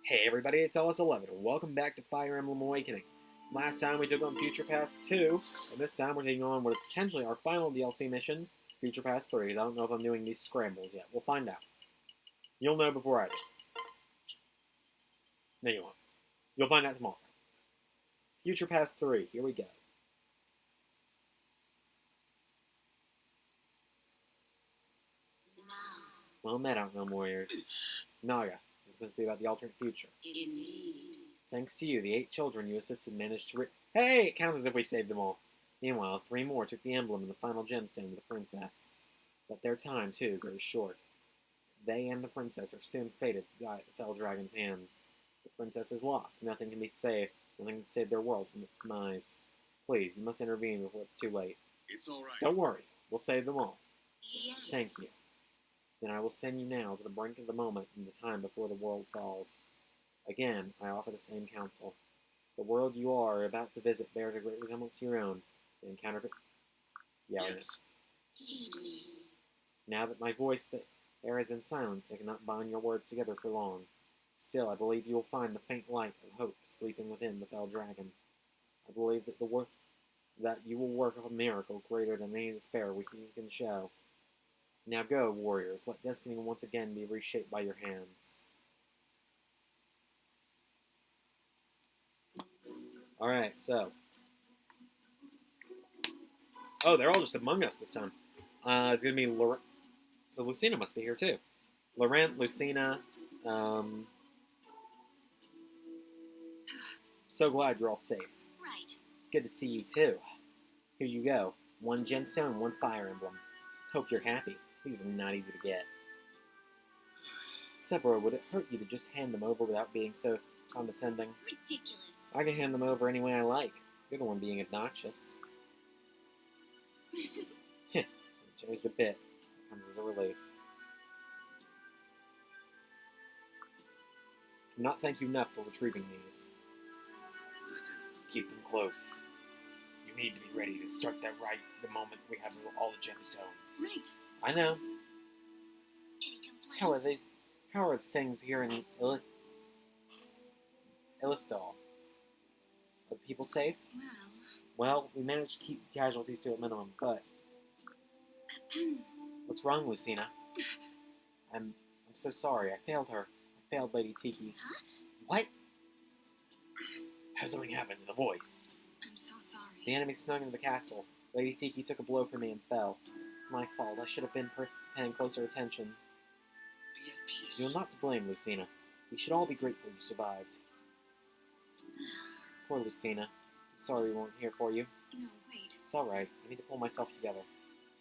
Hey everybody, it's LS11, and welcome back to Fire Emblem Awakening. Last time we took on Future Pass 2, and this time we're taking on what is potentially our final DLC mission, Future Pass 3. I don't know if I'm doing these scrambles yet. We'll find out. You'll know before I do. No, you won't. You'll find out tomorrow. Future Pass 3, here we go. Well met, Outcome Warriors. Naga, this must be about the alternate future. Indeed. Thanks to you, the 8 children you assisted managed to Hey! It counts as if we saved them all. Meanwhile, 3 more took the emblem and the final gemstone to the princess. But their time, too, grows short. They and the princess are soon fated to die at the Fell Dragon's hands. The princess is lost. Nothing can be saved. Nothing can save their world from its demise. Please, you must intervene before it's too late. It's all right. Don't worry. We'll save them all. Yes. Thank you. Then I will send you now to the brink of the moment and the time before the world falls. Again, I offer the same counsel. The world you are about to visit bears a great resemblance to your own. The encounter... Yes. Heed me. Now that my voice there has been silenced, I cannot bind your words together for long. Still, I believe you will find the faint light of hope sleeping within the fell dragon. I believe that you will work a miracle greater than any despair we can show. Now go, warriors. Let destiny once again be reshaped by your hands. Alright, so. Oh, they're all just among us this time. It's going to be So Lucina must be here too. Laurent, Lucina. So glad you're all safe. Right. It's good to see you too. Here you go. 1 gemstone and 1 fire emblem. Hope you're happy. These are not easy to get. Severo, would it hurt you to just hand them over without being so condescending? Ridiculous. I can hand them over any way I like. You're the one being obnoxious. Changed a bit. It comes as a relief. Cannot thank you enough for retrieving these. Listen. Keep them close. You need to be ready to start that right the moment we have all the gemstones. Right. I know. Any complaints? How are things here in Illistal? Are the people safe? Well, we managed to keep casualties to a minimum, but... What's wrong, Lucina? I'm so sorry. I failed her. I failed Lady Tiki. Huh? What? Has something happened to the voice? I'm so sorry. The enemy snuck into the castle. Lady Tiki took a blow from me and fell. It's my fault. I should have been paying closer attention. Be at peace. You're not to blame, Lucina. We should all be grateful you survived. Poor Lucina. I'm sorry we weren't here for you. No, wait. It's alright. I need to pull myself together.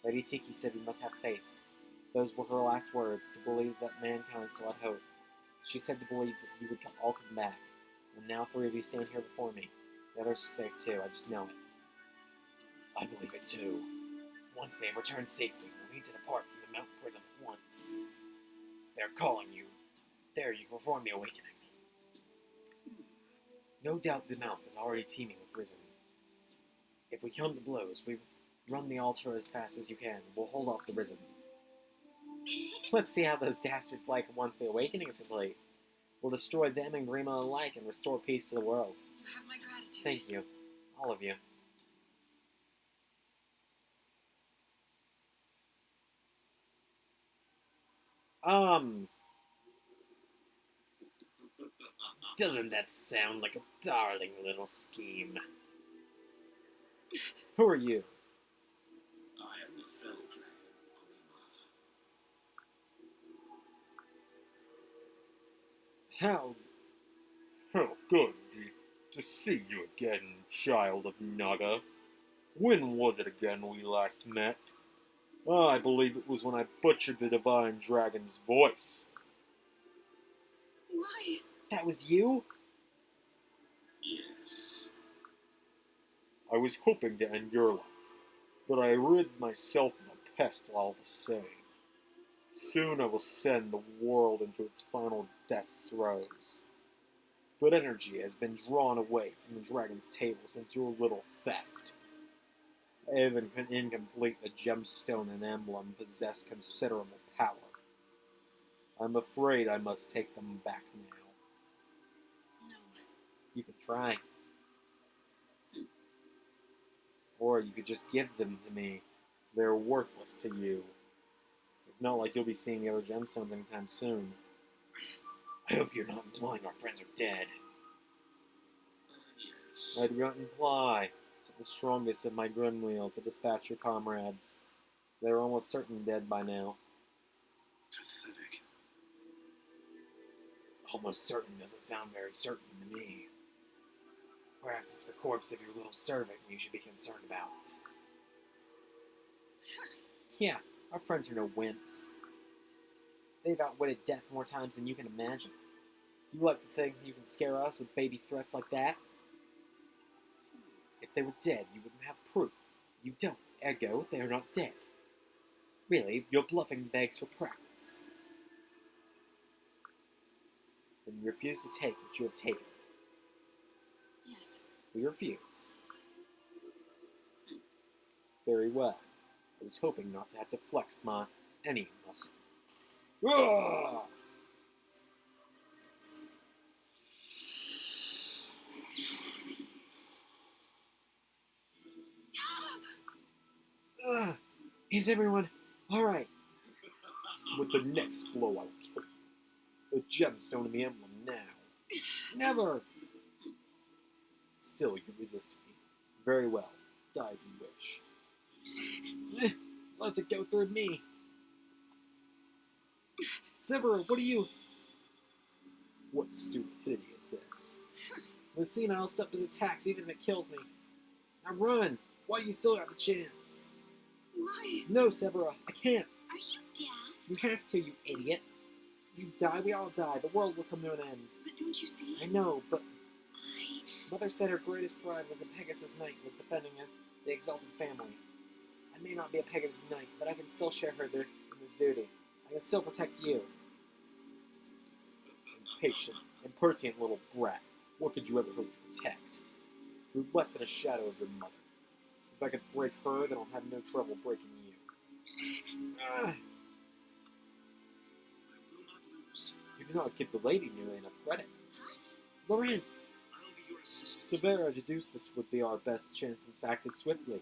Lady Tiki said we must have faith. Those were her last words, to believe that mankind still had hope. She said to believe that you would all come back. And now 3 of you stand here before me. The others are safe too, I just know it. I believe it too. Once they have returned safely, we'll need to depart from the mountain prison at once. They're calling you. There you can perform the awakening. No doubt the mount is already teeming with risen. If we come to blows, we run the altar as fast as you can. We'll hold off the risen. Let's see how those dastards like it once the awakening is complete. We'll destroy them and Grima alike and restore peace to the world. You have my gratitude. Thank you. All of you. Doesn't that sound like a darling little scheme? Who are you? I am the Fell Dragon, How good to see you again, child of Naga. When was it again we last met? I believe it was when I butchered the Divine Dragon's voice. Why? That was you? Yes. I was hoping to end your life, but I rid myself of a pest all the same. Soon I will send the world into its final death throes. But energy has been drawn away from the dragon's table since your little theft. Even incomplete, the gemstone and emblem possess considerable power. I'm afraid I must take them back now. No. You could try. Or you could just give them to me. They're worthless to you. It's not like you'll be seeing the other gemstones anytime soon. I hope you're not implying our friends are dead. Yes. I do not imply to the strongest of my Grimwheel to dispatch your comrades. They're almost certain dead by now. Pathetic. Almost certain doesn't sound very certain to me. Perhaps it's the corpse of your little servant you should be concerned about. Yeah, our friends are no wimps. They've outwitted death more times than you can imagine. You like to think you can scare us with baby threats like that? If they were dead, you wouldn't have proof. You don't, ergo, they are not dead. Really, your bluffing begs for practice. Then you refuse to take what you have taken. Yes. We refuse. Very well. I was hoping not to have to flex my any muscle. Ah! Is everyone alright? With the next blow, I will kill you. The gemstone in the emblem now. Never! Still, you resist me. Very well. Die if you wish. Let it go through me. Severin, what are you... What stupidity is this? Lucina, I'll stop his attacks even if it kills me. Now run! While you still got the chance. Why? No, Severa, I can't. Are you daft? You have to, you idiot. You die, we all die. The world will come to an end. But don't you see? I know, but I... Mother said her greatest pride was a Pegasus Knight was defending the exalted family. I may not be a Pegasus Knight, but I can still share her in this duty. I can still protect you. Impatient, impertinent little brat. What could you ever hope to protect? You're less than a shadow of your mother. If I could break her, then I'll have no trouble breaking you. I will not lose. You do not give the lady nearly enough credit. Loren! I'll be your assistant. Severa deduced this would be our best chance and acted swiftly.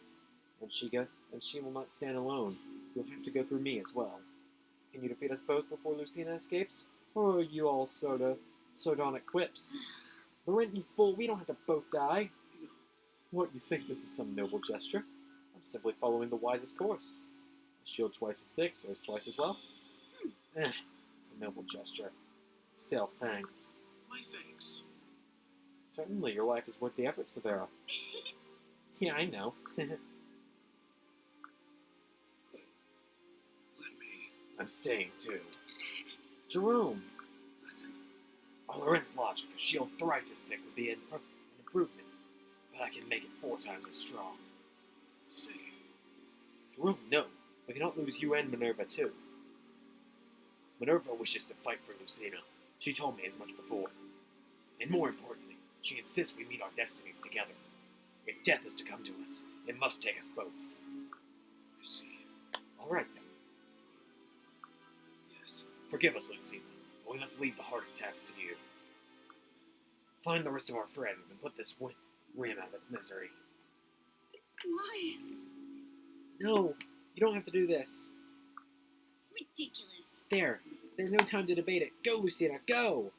And she will not stand alone. You'll have to go through me as well. Can you defeat us both before Lucina escapes? Or are you all sardonic quips? Loren, you fool, we don't have to both die. No. What, you think this is some noble gesture? I'm simply following the wisest course. A shield twice as thick serves twice as well. It's a noble gesture. Still, thanks. My thanks. Certainly, your life is worth the effort, Severa. Yeah, I know. Let me. I'm staying, too. Jerome! Listen. By Loren's logic, a shield thrice as thick would be an improvement, but I can make it 4 times as strong. Say. Jerome, no. We cannot lose you and Minerva, too. Minerva wishes to fight for Lucina. She told me as much before. And more importantly, she insists we meet our destinies together. If death is to come to us, it must take us both. I see. All right, then. Yes. Forgive us, Lucina, but we must leave the hardest task to you. Find the rest of our friends and put this whim out of its misery. Why? No, you don't have to do this. Ridiculous. There. There's no time to debate it. Go, Lucina, go!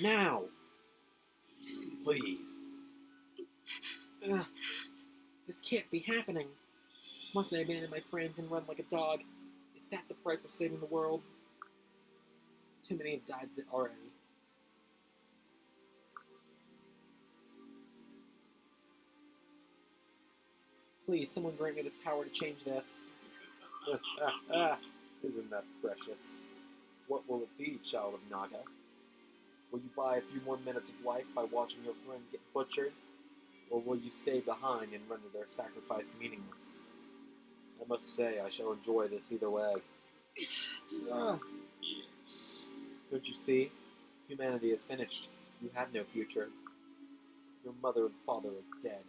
Now! Please. This can't be happening. Must I abandon my friends and run like a dog? Is that the price of saving the world? Too many have died already. Please, someone grant me this power to change this. Isn't that precious? What will it be, child of Naga? Will you buy a few more minutes of life by watching your friends get butchered? Or will you stay behind and render their sacrifice meaningless? I must say, I shall enjoy this either way. Yes. Don't you see? Humanity is finished. You have no future. Your mother and father are dead.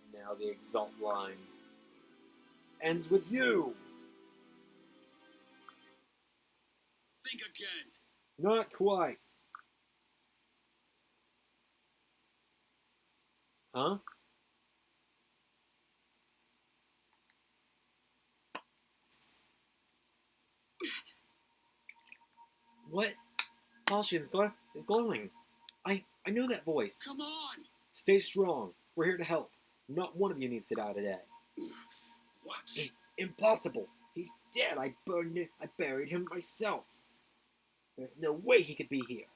And now the Exalt line ends with you! Think again. Not quite. Huh? What? Falchion is glowing. I know that voice. Come on! Stay strong. We're here to help. Not one of you needs to die today. What? Impossible. He's dead. I buried him myself. There's no way he could be here.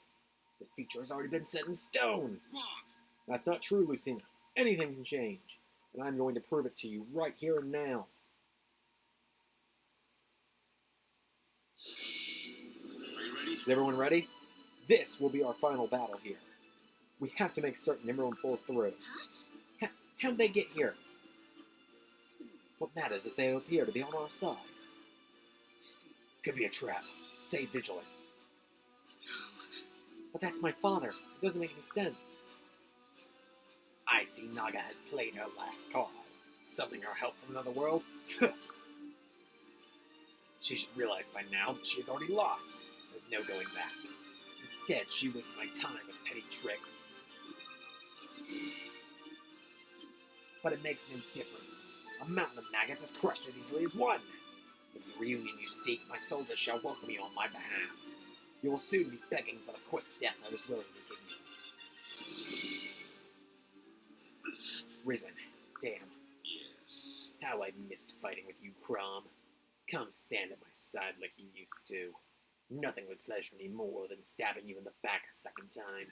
The future has already been set in stone. Wrong! That's not true, Lucina. Anything can change. And I'm going to prove it to you right here and now. Are you ready? Is everyone ready? This will be our final battle here. We have to make certain everyone pulls through. How'd they get here? What matters is they appear to be on our side. Could be a trap. Stay vigilant. But that's my father. It doesn't make any sense. I see Naga has played her last card. Summoning our help from another world? She should realize by now that she has already lost. There's no going back. Instead, she wastes my time with petty tricks. But it makes no difference. A mountain of Nagats is crushed as easily as one. If it's a reunion you seek, my soldiers shall welcome you on my behalf. You will soon be begging for the quick death I was willing to give you. Risen. Damn. Yes. How I missed fighting with you, Crom. Come stand at my side like you used to. Nothing would pleasure me more than stabbing you in the back a second time.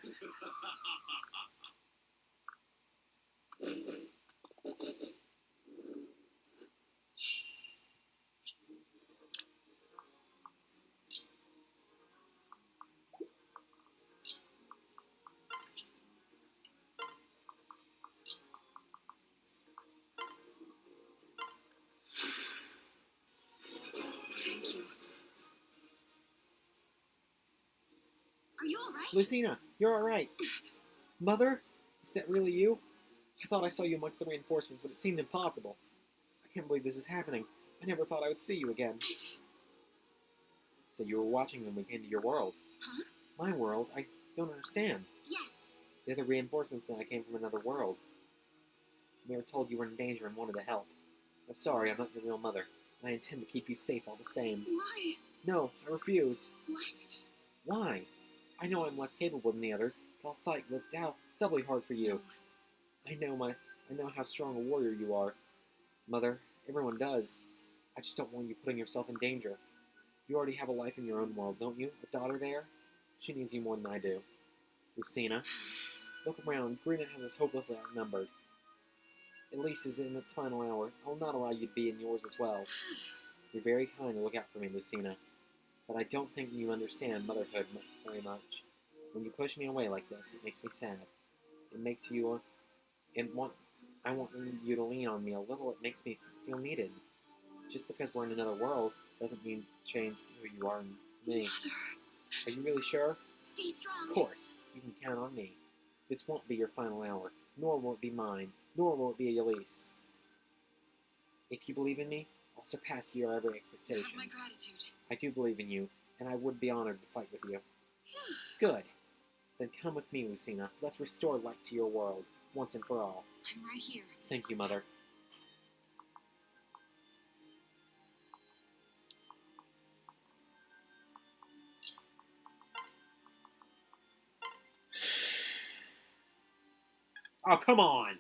Thank you. Are you alright? Lucina, you're alright. Mother? Is that really you? I thought I saw you amongst the reinforcements, but it seemed impossible. I can't believe this is happening. I never thought I would see you again. So you were watching when we came to your world? Huh? My world? I don't understand. Yes. They're the reinforcements and I came from another world. We were told you were in danger and wanted to help. I'm sorry, I'm not your real mother. I intend to keep you safe all the same. Why? No, I refuse. What? Why? I know I'm less capable than the others, but I'll fight with doubly hard for you. No. I know how strong a warrior you are. Mother, everyone does. I just don't want you putting yourself in danger. You already have a life in your own world, don't you? A daughter there? She needs you more than I do. Lucina, look around. Greenet has us hopelessly outnumbered. Elise is in its final hour. I will not allow you to be in yours as well. You're very kind to look out for me, Lucina. But I don't think you understand motherhood very much. When you push me away like this, it makes me sad. It makes you... I want you to lean on me a little. It makes me feel needed. Just because we're in another world doesn't mean change who you are to me. Mother. Are you really sure? Stay strong. Of course. You can count on me. This won't be your final hour. Nor will it be mine. Nor will it be Elise. If you believe in me, I'll surpass your every You have expectation. my gratitude. I do believe in you, and I would be honored to fight with you. Good. Then come with me, Lucina. Let's restore light to your world, once and for all. I'm right here. Thank you, Mother. Oh, come on!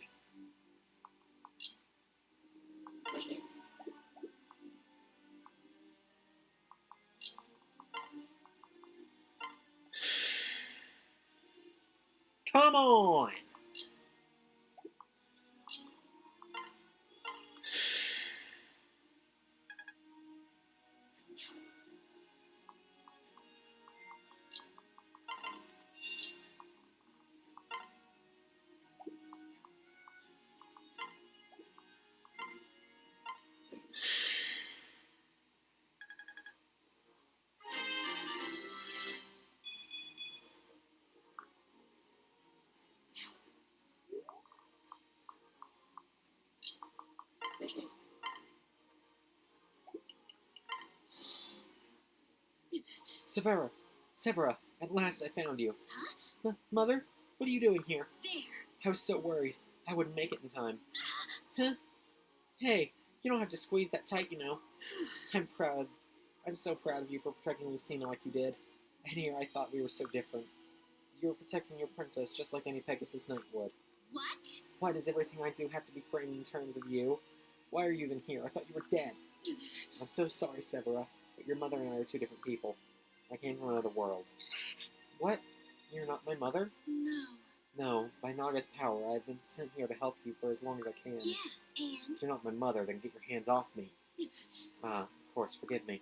Come on! Severa, at last I found you. Huh? Mother, what are you doing here? There. I was so worried. I wouldn't make it in time. Huh? Hey, you don't have to squeeze that tight, you know. I'm proud. I'm so proud of you for protecting Lucina like you did. And here I thought we were so different. You were protecting your princess just like any Pegasus knight would. What? Why does everything I do have to be framed in terms of you? Why are you even here? I thought you were dead. I'm so sorry, Severa, but your mother and I are two different people. I came from another world. What? You're not my mother? No. No, by Naga's power, I've been sent here to help you for as long as I can. Yeah, and? If you're not my mother, then get your hands off me. Of course, forgive me.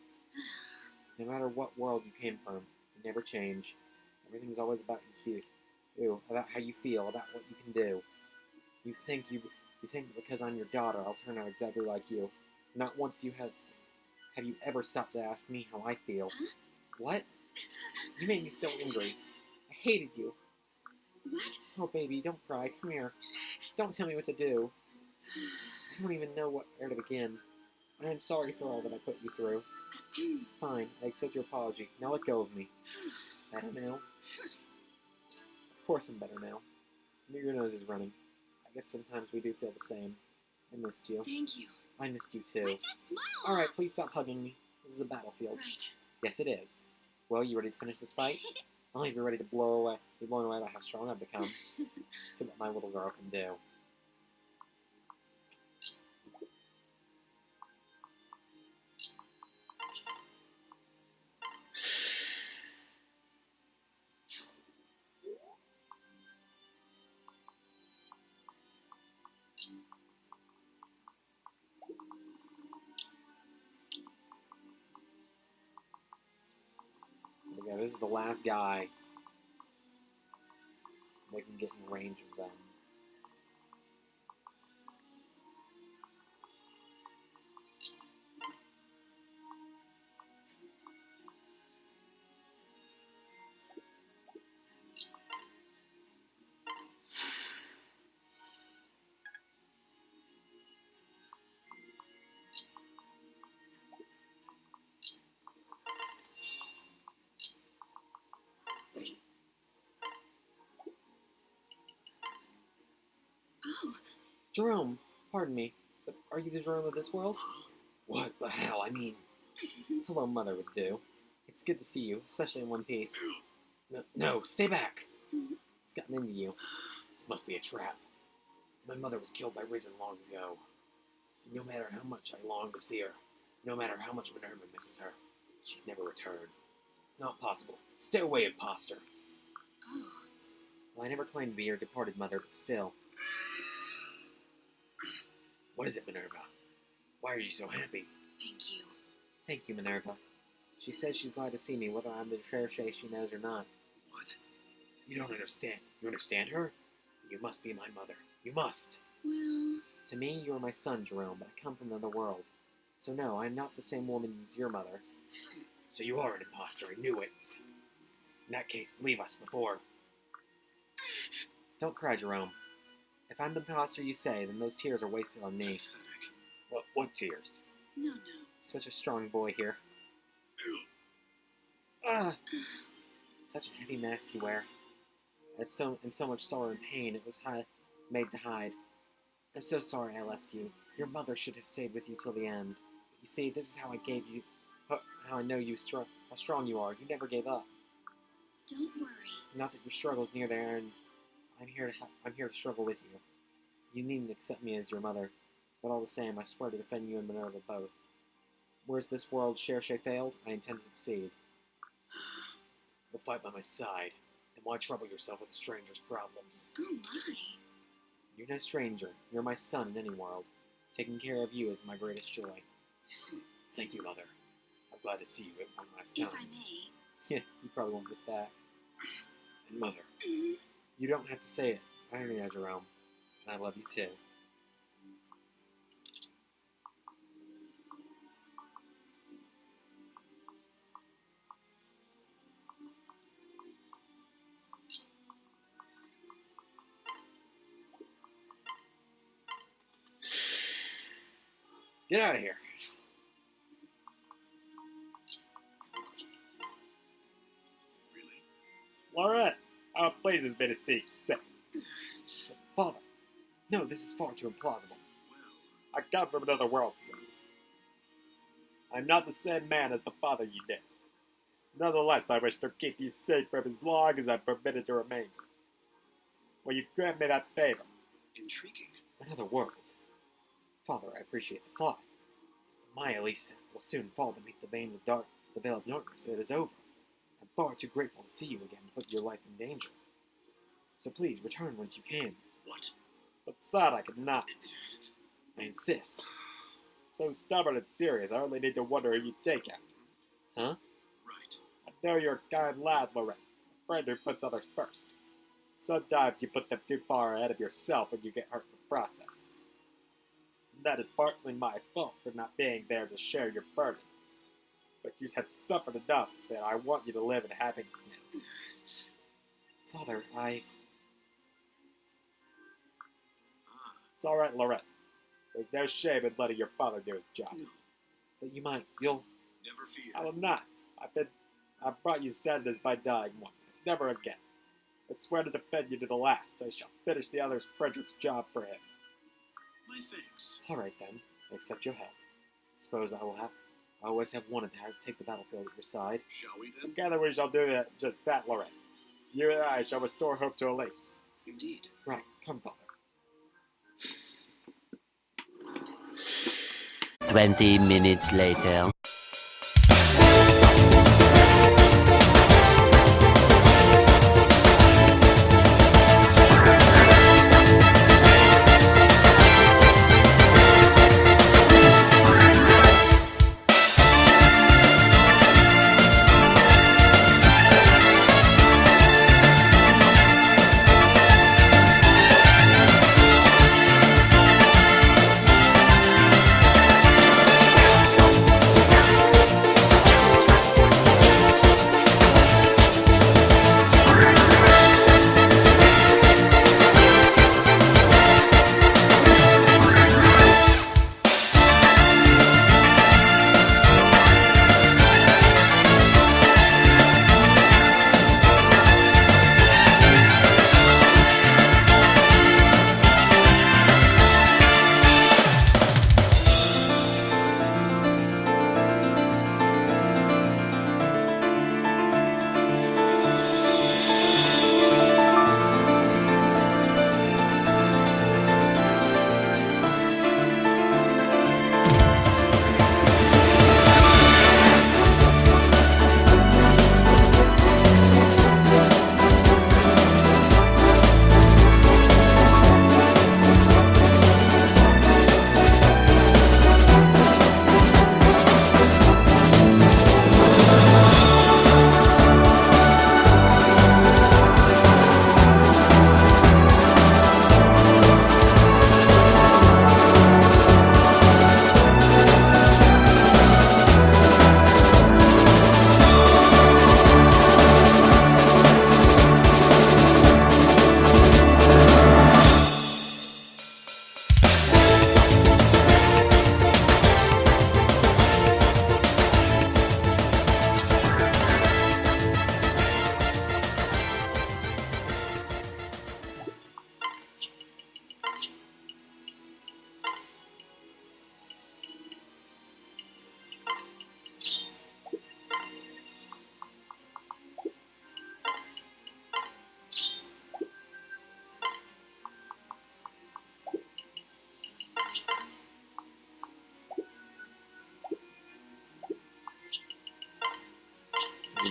No matter what world you came from, you never change. Everything's always about you, about how you feel, about what you can do. You think that because I'm your daughter, I'll turn out exactly like you. Not once have you ever stopped to ask me how I feel. Huh? What? You made me so angry. I hated you. What? Oh, baby, don't cry. Come here. Don't tell me what to do. I don't even know where to begin. I am sorry for all that I put you through. Fine, I accept your apology. Now let go of me. Better now? Of course I'm better now. Your nose is running. I guess sometimes we do feel the same. I missed you. Thank you. I missed you too. Wipe that smile Alright, off. please stop hugging me. This is a battlefield. Right. Yes, it is. Well, you ready to finish this fight? Only if you're ready to be blown away by how strong I've become. See what my little girl can do. Okay, this is the last guy. They can get in range of them. Oh, Jerome, pardon me, but are you the Jerome of this world? What the hell? I mean, hello, Mother would do. It's good to see you, especially in one piece. No, stay back! It's gotten into you. This must be a trap. My mother was killed by Risen long ago. And no matter how much I long to see her, no matter how much Minerva misses her, she'd never return. It's not possible. Stay away, imposter! oh. Well, I never claimed to be your departed mother, but still. What is it, Minerva? Why are you so happy? Thank you. Thank you, Minerva. She says she's glad to see me, whether I'm the cherche she knows or not. What? You don't understand. You understand her? You must be my mother. You must. Well, To me, you are my son, Jerome, but I come from another world. So no, I'm not the same woman as your mother. So you are an imposter. I knew it. In that case, leave us before. Don't cry, Jerome. If I'm the imposter you say, then those tears are wasted on me. Pathetic. What tears? no. Such a strong boy here. Ah! Such a heavy mask you wear. In so much sorrow and pain, it was made to hide. I'm so sorry I left you. Your mother should have stayed with you till the end. But you see, this is how I know how strong you are. You never gave up. Don't worry. Not that your struggle's near their end. I'm here to struggle with you. You needn't accept me as your mother, but all the same, I swear to defend you and Minerva both. Whereas this world cherche failed, I intend to succeed. You'll fight by my side. Then why trouble yourself with a stranger's problems? Oh my. You're no stranger. You're my son in any world. Taking care of you is my greatest joy. Thank you, Mother. I'm glad to see you one last time. If I may. Yeah, you probably want this back. And Mother, Mhm. you don't have to say it. I already know, Jerome. And I love you too. Get out of here. Really? Alright, our place has been a safe set. Father. No, this is far too implausible. Well, I come from another world, son. I'm not the same man as the father you did. Nonetheless, I wish to keep you safe from as long as I'm permitted to remain. Will you grant me that favor? intriguing. Another world. Father, I appreciate the thought. But my Elisa will soon fall beneath the veil of darkness, and it is over. I'm far too grateful to see you again and put your life in danger. So please, return whence you came. What? But son, I could not. I insist. So stubborn and serious, I only need to wonder who you take after. Huh? Right. I know you're a kind lad, Lorette. A friend who puts others first. Sometimes you put them too far ahead of yourself and you get hurt in the process. And that is partly my fault for not being there to share your burdens. But you have suffered enough, and I want you to live in happiness now. Father, Ah, It's alright, Lorette. There's no shame in letting your father do his job. no. But you'll... Never fear. I will not. I've brought you sadness by dying once. Never again. I swear to defend you to the last. I shall finish the other's Frederick's job for him. My thanks. Alright then, I accept your help. Suppose I always have wanted to take the battlefield at your side. Shall we then? Together we shall do that, just that, Lorette. You and I shall restore hope to Elise. Indeed. Right, come, Father. 20 minutes later.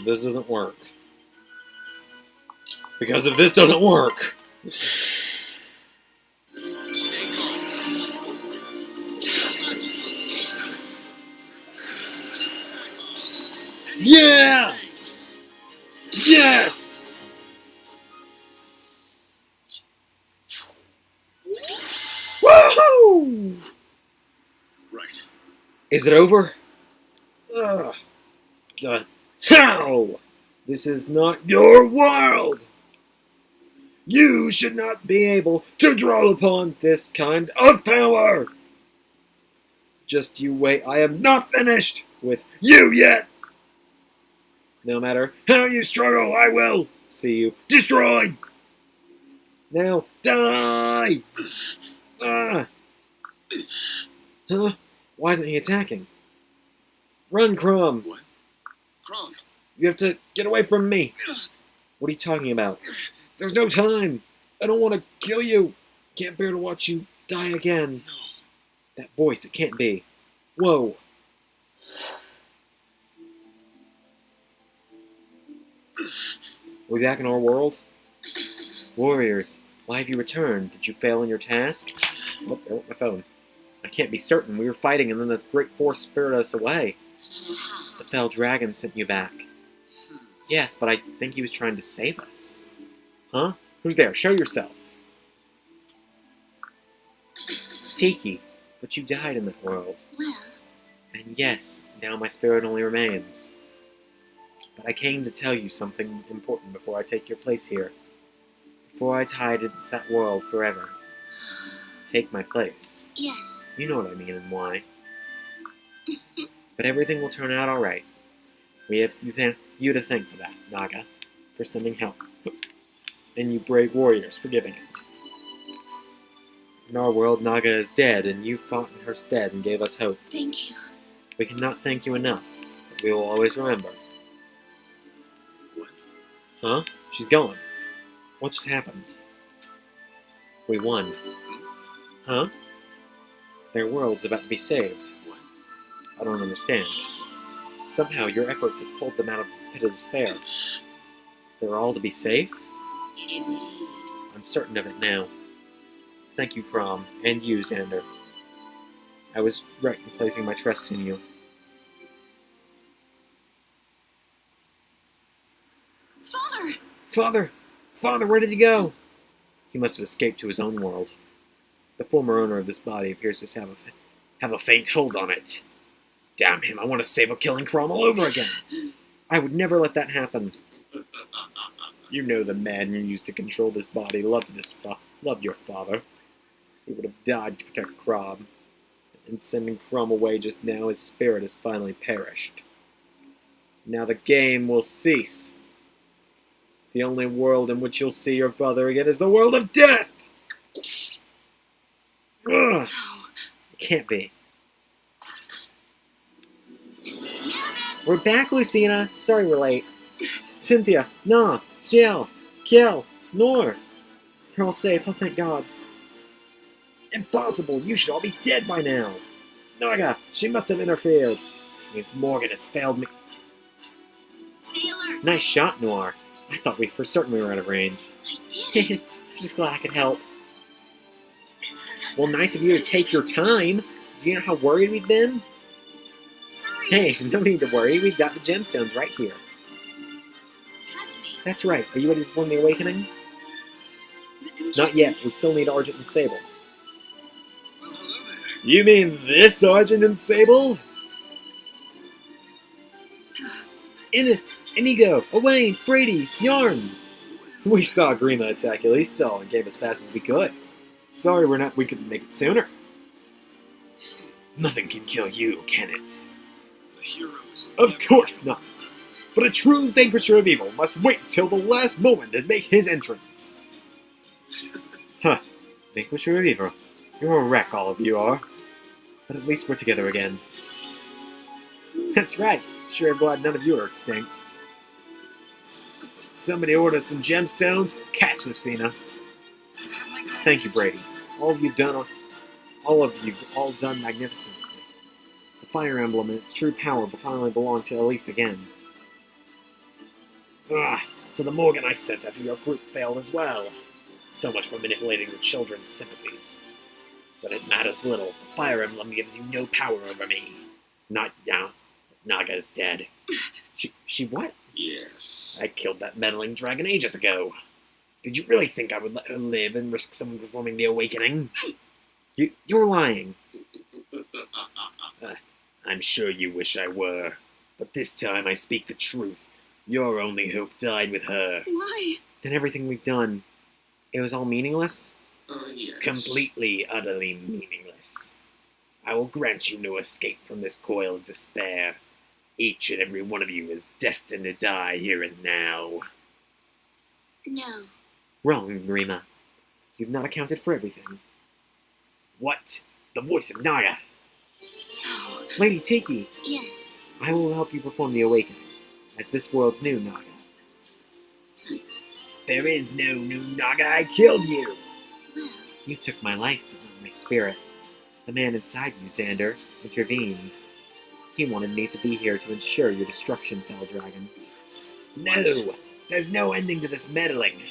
This doesn't work. Because if this doesn't work... Stay calm. Yeah! Yes! Woohoo! Right. Is it over? Ugh. God. How? This is not your world! You should not be able to draw upon this kind of power! Just you wait, I am not finished with you yet! No matter how you struggle, I will see you destroyed! Now, die! Ah! Huh? Why isn't he attacking? Run, Crom! What? Crom! You have to get away from me! What are you talking about? There's no time! I don't want to kill you! Can't bear to watch you die again. No. That voice, it can't be. Whoa! Are we back in our world? Warriors, why have you returned? Did you fail in your task? Oh, there went my phone. I can't be certain. We were fighting and then the great force spirited us away. The fell dragon sent you back. Yes, but I think he was trying to save us. Huh? Who's there? Show yourself. Tiki, but you died in that world. Well, And yes, now my spirit only remains. But I came to tell you something important before I take your place here. Before I tied into that world forever. Take my place. yes. You know what I mean and why. But everything will turn out alright. We have you to thank for that, Naga, for sending help. And you brave warriors for giving it. In our world, Naga is dead, and you fought in her stead and gave us hope. Thank you. We cannot thank you enough, but we will always remember. What? Huh? She's gone. What just happened? We won. Huh? Their world's about to be saved. What? I don't understand. Yes. Somehow your efforts have pulled them out of this pit of despair. They're all to be safe? Indeed. I'm certain of it now. Thank you, Crom, and you, Xander. I was right in placing my trust in you. Father! Father! Father, where did he go? He must have escaped to his own world. The former owner of this body appears to have a faint hold on it. Damn him, I want to save a killing Crom all over again. I would never let that happen. You know the man you used to control this body loved your father. He would have died to protect Crom. And sending Crom away just now, his spirit has finally perished. Now the game will cease. The only world in which you'll see your father again is the world of death! Ugh! No. It can't be. We're back, Lucina. Sorry we're late. Cynthia, Nah, Jill, Kiel, Nor. You're all safe, oh thank gods. Impossible! You should all be dead by now! Naga, she must have interfered. It means Morgan has failed me. Stay alert. Nice shot, Noir. I thought for certain we were out of range. I did it. I'm just glad I could help. Well, nice of you to take your time. Do you know how worried we've been? Sorry. Hey, no need to worry. We've got the gemstones right here. Trust me. That's right. Are you ready to perform the awakening? But don't Not you yet. see? We still need Argent and Sable. Well, hello there. You mean this Argent and Sable? Inigo, Owain, Brady, Yarn. We saw Grima attack Elistal and came as fast as we could. Sorry we couldn't make it sooner. Nothing can kill you, can it? The heroes. Of course not. But a true vanquisher of evil must wait till the last moment to make his entrance. Huh. Vanquisher of evil. You're a wreck, all of you are. But at least we're together again. That's right. Sure glad none of you are extinct. Somebody order some gemstones. Catch Lucina. Have my glasses. Thank you, Brady. All of you've done magnificently. The Fire Emblem and its true power will finally belong to Elise again. So the Morgan I sent after your group failed as well. So much for manipulating the children's sympathies. But it matters little. The Fire Emblem gives you no power over me. Not now. Naga's dead. She what? Yes. I killed that meddling dragon ages ago. Did you really think I would let her live and risk someone performing the awakening? You're lying. I'm sure you wish I were. But this time I speak the truth. Your only hope died with her. Why? Then everything we've done, it was all meaningless? Yes. Completely, utterly meaningless. I will grant you no escape from this coil of despair. Each and every one of you is destined to die here and now. No. Wrong, Grima. You've not accounted for everything. What? The voice of Naga! No. Lady Tiki, Yes. I will help you perform the awakening, as this world's new Naga. There is no new Naga, I killed you! Well, You took my life, but not my spirit. The man inside you, Xander, intervened. He wanted me to be here to ensure your destruction, Fell Dragon. No! There's no ending to this meddling.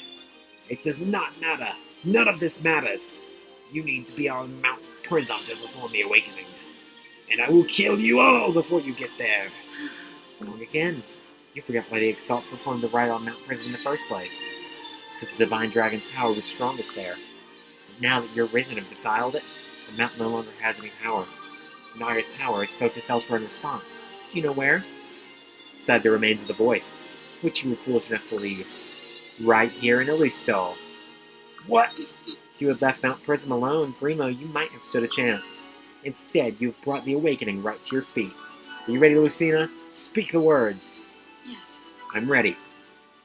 It does not matter. None of this matters. You need to be on Mount Prism to perform the awakening. And I will kill you all before you get there. Wrong again. You forgot why the Exalt performed the rite on Mount Prism in the first place. It's because the Divine Dragon's power was strongest there. But now that your Risen have defiled it, the Mount no longer has any power. Naga's power is focused elsewhere in response. Do you know where? Inside the remains of the voice, which you were foolish enough to leave. Right here in Ilistol. What? If you had left Mount Prism alone, Grimo, you might have stood a chance. Instead, you've brought the awakening right to your feet. Are you ready, Lucina? Speak the words. yes. I'm ready.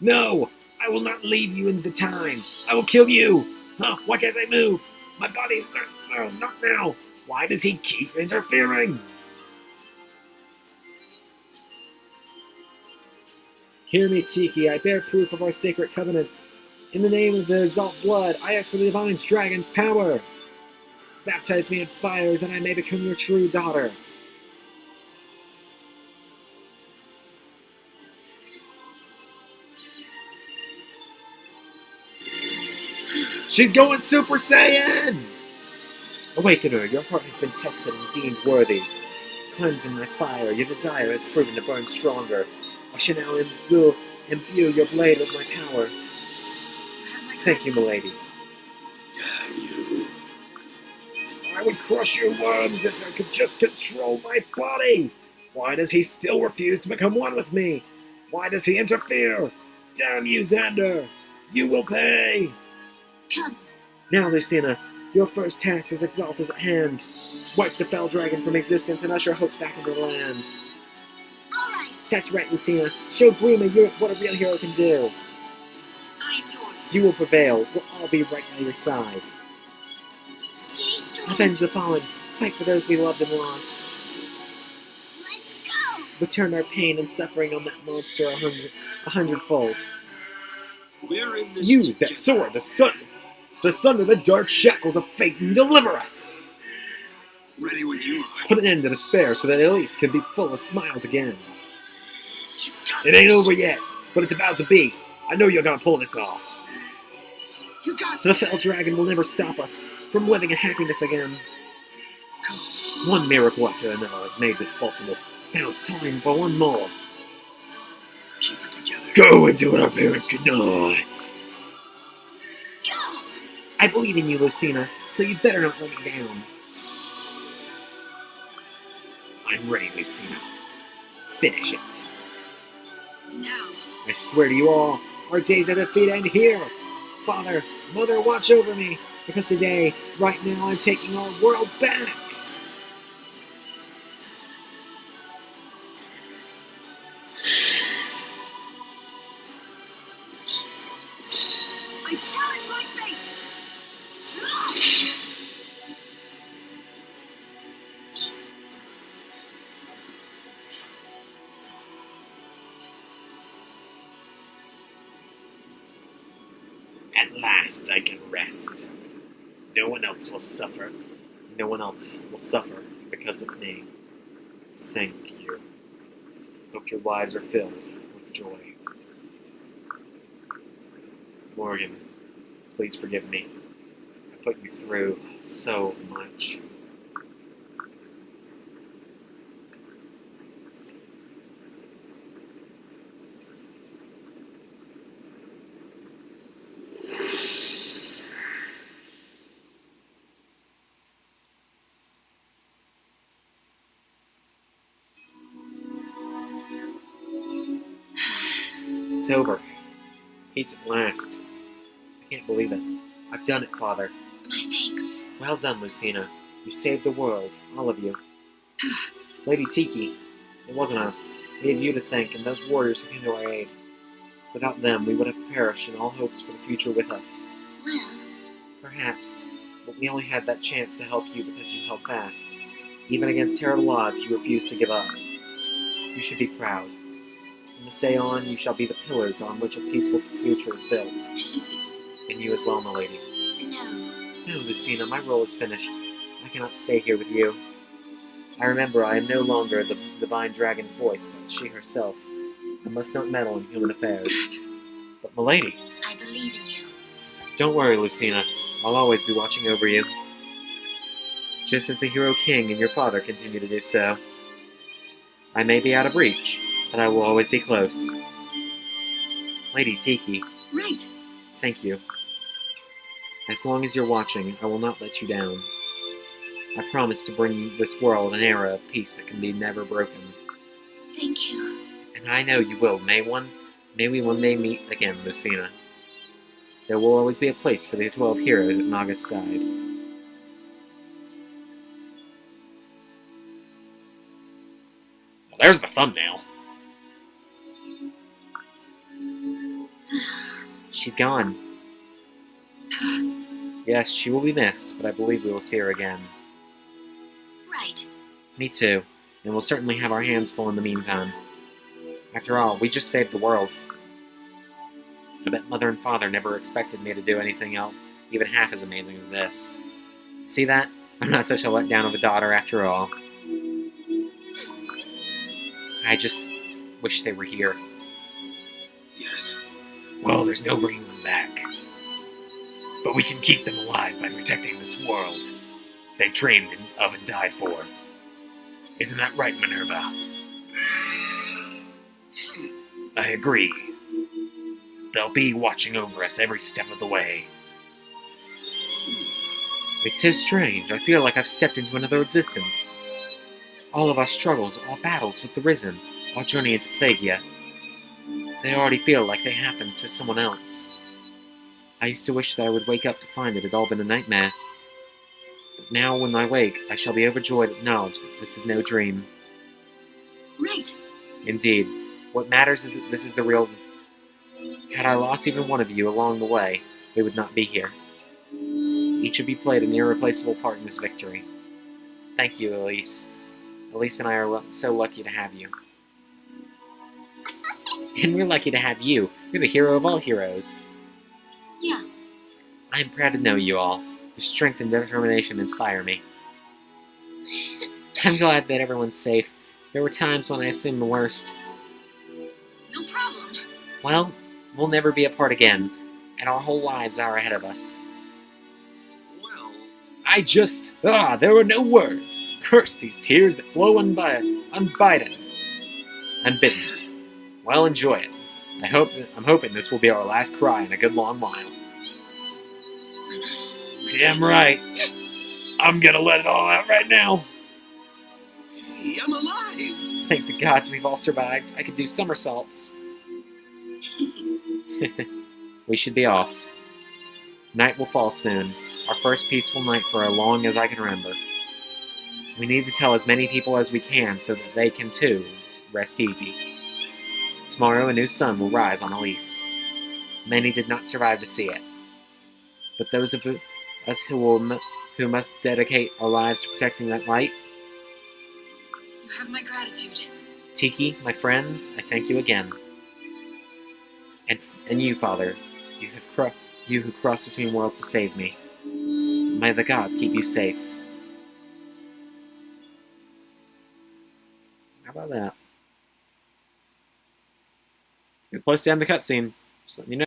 No! I will not leave you in the time. I will kill you! Huh? Why can't I move? My body's not... No, not now. Why does he keep interfering? Hear me, Tiki. I bear proof of our sacred covenant. In the name of the Exalt Blood, I ask for the Divine Dragon's power. Baptize me in fire, that I may become your true daughter. She's going Super Saiyan! Awakener, your heart has been tested and deemed worthy. Cleanse in my fire, your desire has proven to burn stronger. I shall now imbue your blade with my power. You have my Thank you, milady. Damn you. I would crush your worms if I could just control my body! Why does he still refuse to become one with me? Why does he interfere? Damn you, Xander! You will pay! Come. Now, Lucina, your first task as Exalt is at hand. Wipe the Fell Dragon from existence and usher hope back into the land. All right. That's right, Lucina. Show Grima what a real hero can do. I'm yours. You will prevail. We'll all be right by your side. Stay strong. Avenge the fallen. Fight for those we loved and lost. Let's go. Return our pain and suffering on that monster a hundredfold. We're in this Use that together. sword to sunder the dark shackles of fate and deliver us. Ready when you are. Put an end to despair so that Elise can be full of smiles again. You got It ain't this. over yet, but it's about to be. I know you're gonna pull this off. You got The this. Fell Dragon will never stop us from living in happiness again. Go. One miracle after another has made this possible. Now it's time for one more. Keep it together. Go and do what our parents could not. Go. I believe in you, Lucina, so you better not let me down. I'm ready, Lucina. Finish it. Now. I swear to you all, our days of defeat end here. Father, Mother, watch over me, because today, right now, I'm taking our world back. I challenge my fate. At last, I can rest. No one else will suffer. No one else will suffer because of me. Thank you. Hope your lives are filled with joy. Morgan, please forgive me. I put you through so much. It's over. Peace at last. I can't believe it. I've done it, Father. My thanks. Well done, Lucina. You saved the world, all of you. Lady Tiki, it wasn't us. We have you to thank and those warriors who came to our aid. Without them, we would have perished and all hopes for the future with us. Well, Perhaps, but we only had that chance to help you because you held fast. Even against terrible odds, you refused to give up. You should be proud. From this day on, you shall be the pillars on which a peaceful future is built. And you as well, my lady. No. No, Lucina, my role is finished. I cannot stay here with you. I remember I am no longer the divine dragon's voice, but she herself. I must not meddle in human affairs. But, my lady, I believe in you. don't worry, Lucina. I'll always be watching over you. Just as the hero king and your father continue to do so. I may be out of reach, but I will always be close. Lady Tiki, Right. thank you. As long as you're watching, I will not let you down. I promise to bring this world an era of peace that can be never broken. Thank you. And I know you will. May we one day meet again, Lucina. There will always be a place for the 12 heroes at Naga's side. Well, there's the thumbnail. She's gone. Yes, she will be missed, but I believe we will see her again. Right. Me too, and we'll certainly have our hands full in the meantime. After all, we just saved the world. I bet Mother and Father never expected me to do anything else even half as amazing as this. See that? I'm not such a letdown of a daughter after all. I just wish they were here. Yes. Well, there's no bringing them back. But we can keep them alive by protecting this world they dreamed of and died for. Isn't that right, Minerva? I agree. They'll be watching over us every step of the way. It's so strange. I feel like I've stepped into another existence. All of our struggles, our battles with the Risen, our journey into Plagia, they already feel like they happened to someone else. I used to wish that I would wake up to find it had all been a nightmare. But now, when I wake, I shall be overjoyed at knowledge that this is no dream. Right. Indeed. What matters is that this is the real... Had I lost even one of you along the way, we would not be here. Each of you played an irreplaceable part in this victory. Thank you, Elise. Elise and I are so lucky to have you. And we're lucky to have you. You're the hero of all heroes. Yeah. I am proud to know you all. Your strength and determination inspire me. I'm glad that everyone's safe. There were times when I assumed the worst. No problem. Well, we'll never be apart again, and our whole lives are ahead of us. Well, there were no words. Curse these tears that flow unbidden. Unbidden. Well, enjoy it. I'm hoping this will be our last cry in a good long while. Damn right. I'm gonna let it all out right now. hey, I'm alive! Thank the gods we've all survived. I could do somersaults. We should be off. Night will fall soon. Our first peaceful night for as long as I can remember. We need to tell as many people as we can so that they can, too, rest easy. Tomorrow a new sun will rise on Elise. Many did not survive to see it. But those of us who must dedicate our lives to protecting that light, You have my gratitude. Tiki, my friends, I thank you again. And you, Father, you who crossed between worlds to save me. May the gods keep you safe. How about that? It's a good place to end the cutscene. Just letting you know.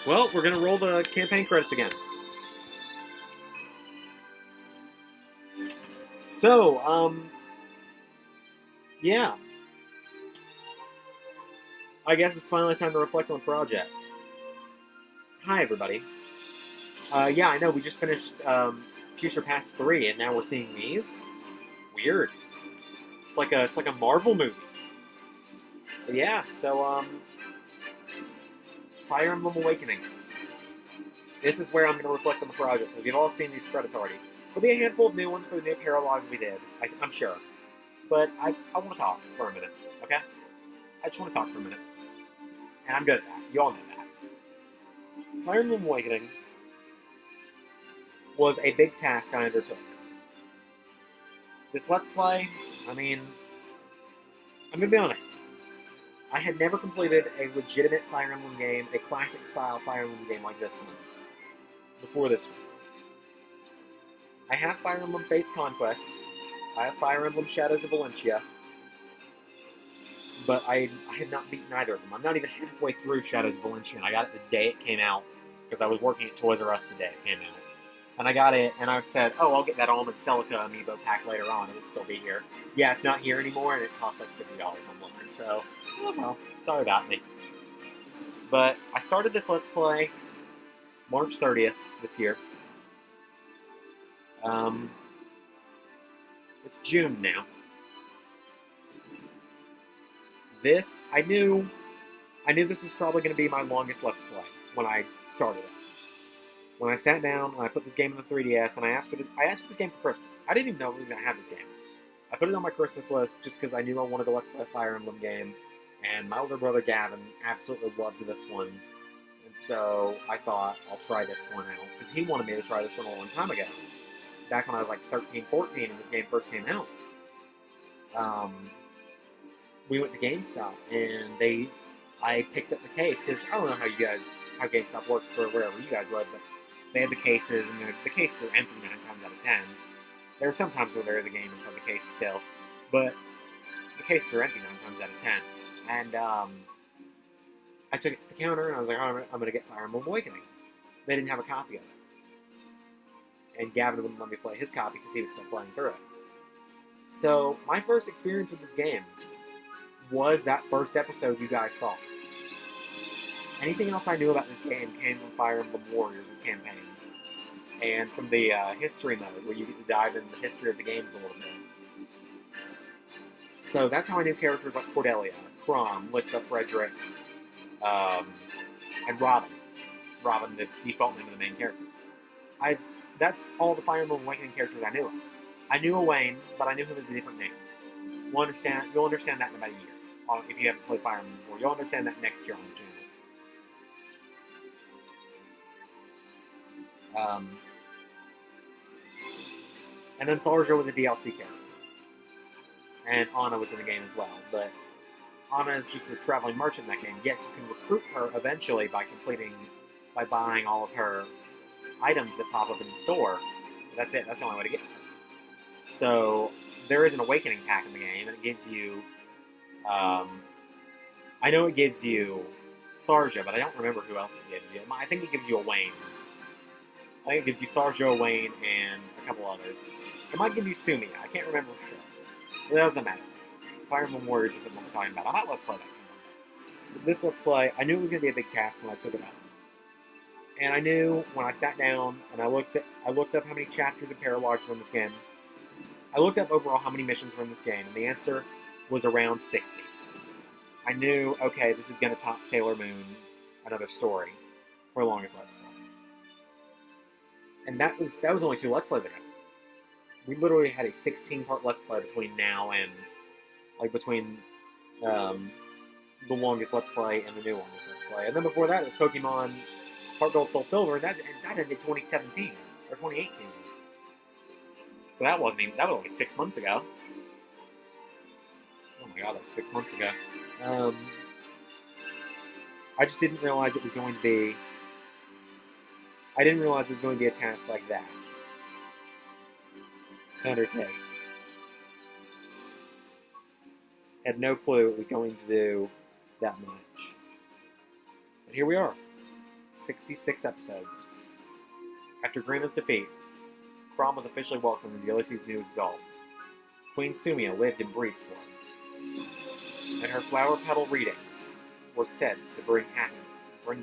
Well, we're gonna roll the campaign credits again. So, yeah. I guess it's finally time to reflect on the project. Hi, everybody. Yeah, I know, we just finished, Future Past 3, and now we're seeing these. Weird. It's like a Marvel movie. But yeah, so, Fire Emblem Awakening. This is where I'm going to reflect on the project, because we've all seen these credits already. There'll be a handful of new ones for the new paralogue we did, I'm sure. But I want to talk for a minute, okay? I just want to talk for a minute. And I'm good at that. You all know that. Fire Emblem Awakening was a big task I undertook. This Let's Play, I mean, I'm gonna be honest. I had never completed a legitimate Fire Emblem game, a classic style Fire Emblem game like this one, before this one. I have Fire Emblem Fate's Conquest, I have Fire Emblem Shadows of Valencia, but I had not beaten either of them. I'm not even halfway through Shadows of Valencia, and I got it the day it came out, because I was working at Toys R Us the day it came out. And I got it, and I said, oh, I'll get that Almond Celica amiibo pack later on, it'll still be here. Yeah, it's not here anymore, and it costs like $50 online, so, oh well, sorry about me. But I started this Let's Play March 30th this year. It's June now. This, I knew this was probably going to be my longest Let's Play when I started it. When I sat down and I put this game in the 3DS and I asked for this game for Christmas. I didn't even know I was going to have this game. I put it on my Christmas list just because I knew I wanted a Let's Play Fire Emblem game, and my older brother Gavin absolutely loved this one. And so I thought, I'll try this one out, because he wanted me to try this one a long time ago. Back when I was like 13, 14 and this game first came out. We went to GameStop, and I picked up the case, because I don't know how GameStop works for wherever you guys live, but they had the cases, and the cases are empty 9 times out of 10. There are some times where there is a game inside the case still, but the cases are empty 9 times out of 10. And I took it to the counter, and I was like, oh, I'm going to get Fire Emblem Awakening. They didn't have a copy of it. And Gavin wouldn't let me play his copy because he was still playing through it. So, my first experience with this game was that first episode you guys saw. Anything else I knew about this game came from Fire Emblem Warriors' campaign, and from the history mode, where you get to dive into the history of the games a little bit. So that's how I knew characters like Cordelia, Chrom, Lissa, Frederick, and Robin. Robin, the default name of the main character. That's all the Fire Emblem Awakening characters I knew of. I knew Owain, but I knew him as a different name. You'll understand that in about a year. If you haven't played Fire Emblem before, you'll understand that next year on the channel. And then Tharja was a DLC character. And Anna was in the game as well. But Anna is just a traveling merchant in that game. Yes, you can recruit her eventually by buying all of her items that pop up in the store. But that's it. That's the only way to get her. So there is an Awakening pack in the game, and it gives you... I know it gives you Tharja, but I don't remember who else it gives you. I think it gives you Owain. I think it gives you Tharja, Owain, and a couple others. It might give you Sumia. I can't remember for sure. But that doesn't matter. Fire Emblem Warriors isn't what I'm talking about. I might Let's Play that game. But this Let's Play, I knew it was going to be a big task when I took it out. And I knew when I sat down and I looked up how many chapters and paralogs were in this game. I looked up overall how many missions were in this game, and the answer was around 60. I knew, okay, this is going to top Sailor Moon, another story, for the longest Let's Play. And that was only 2 Let's Plays ago. We literally had a 16-part Let's Play between now and, between the longest Let's Play and the new longest Let's Play. And then before that, it was Pokemon Heart Gold Soul Silver, and that ended 2017, or 2018. So that was only 6 months ago. Oh my god, that was 6 months ago. I just didn't realize it was going to be... I didn't realize it was going to be a task like that to undertake. Had no clue it was going to do that much. But here we are. 66 episodes. After Greena's defeat, Chrom was officially welcomed as Ulysses' new Exalt. Queen Sumia lived and breathed for him. And her flower petal readings were said to bring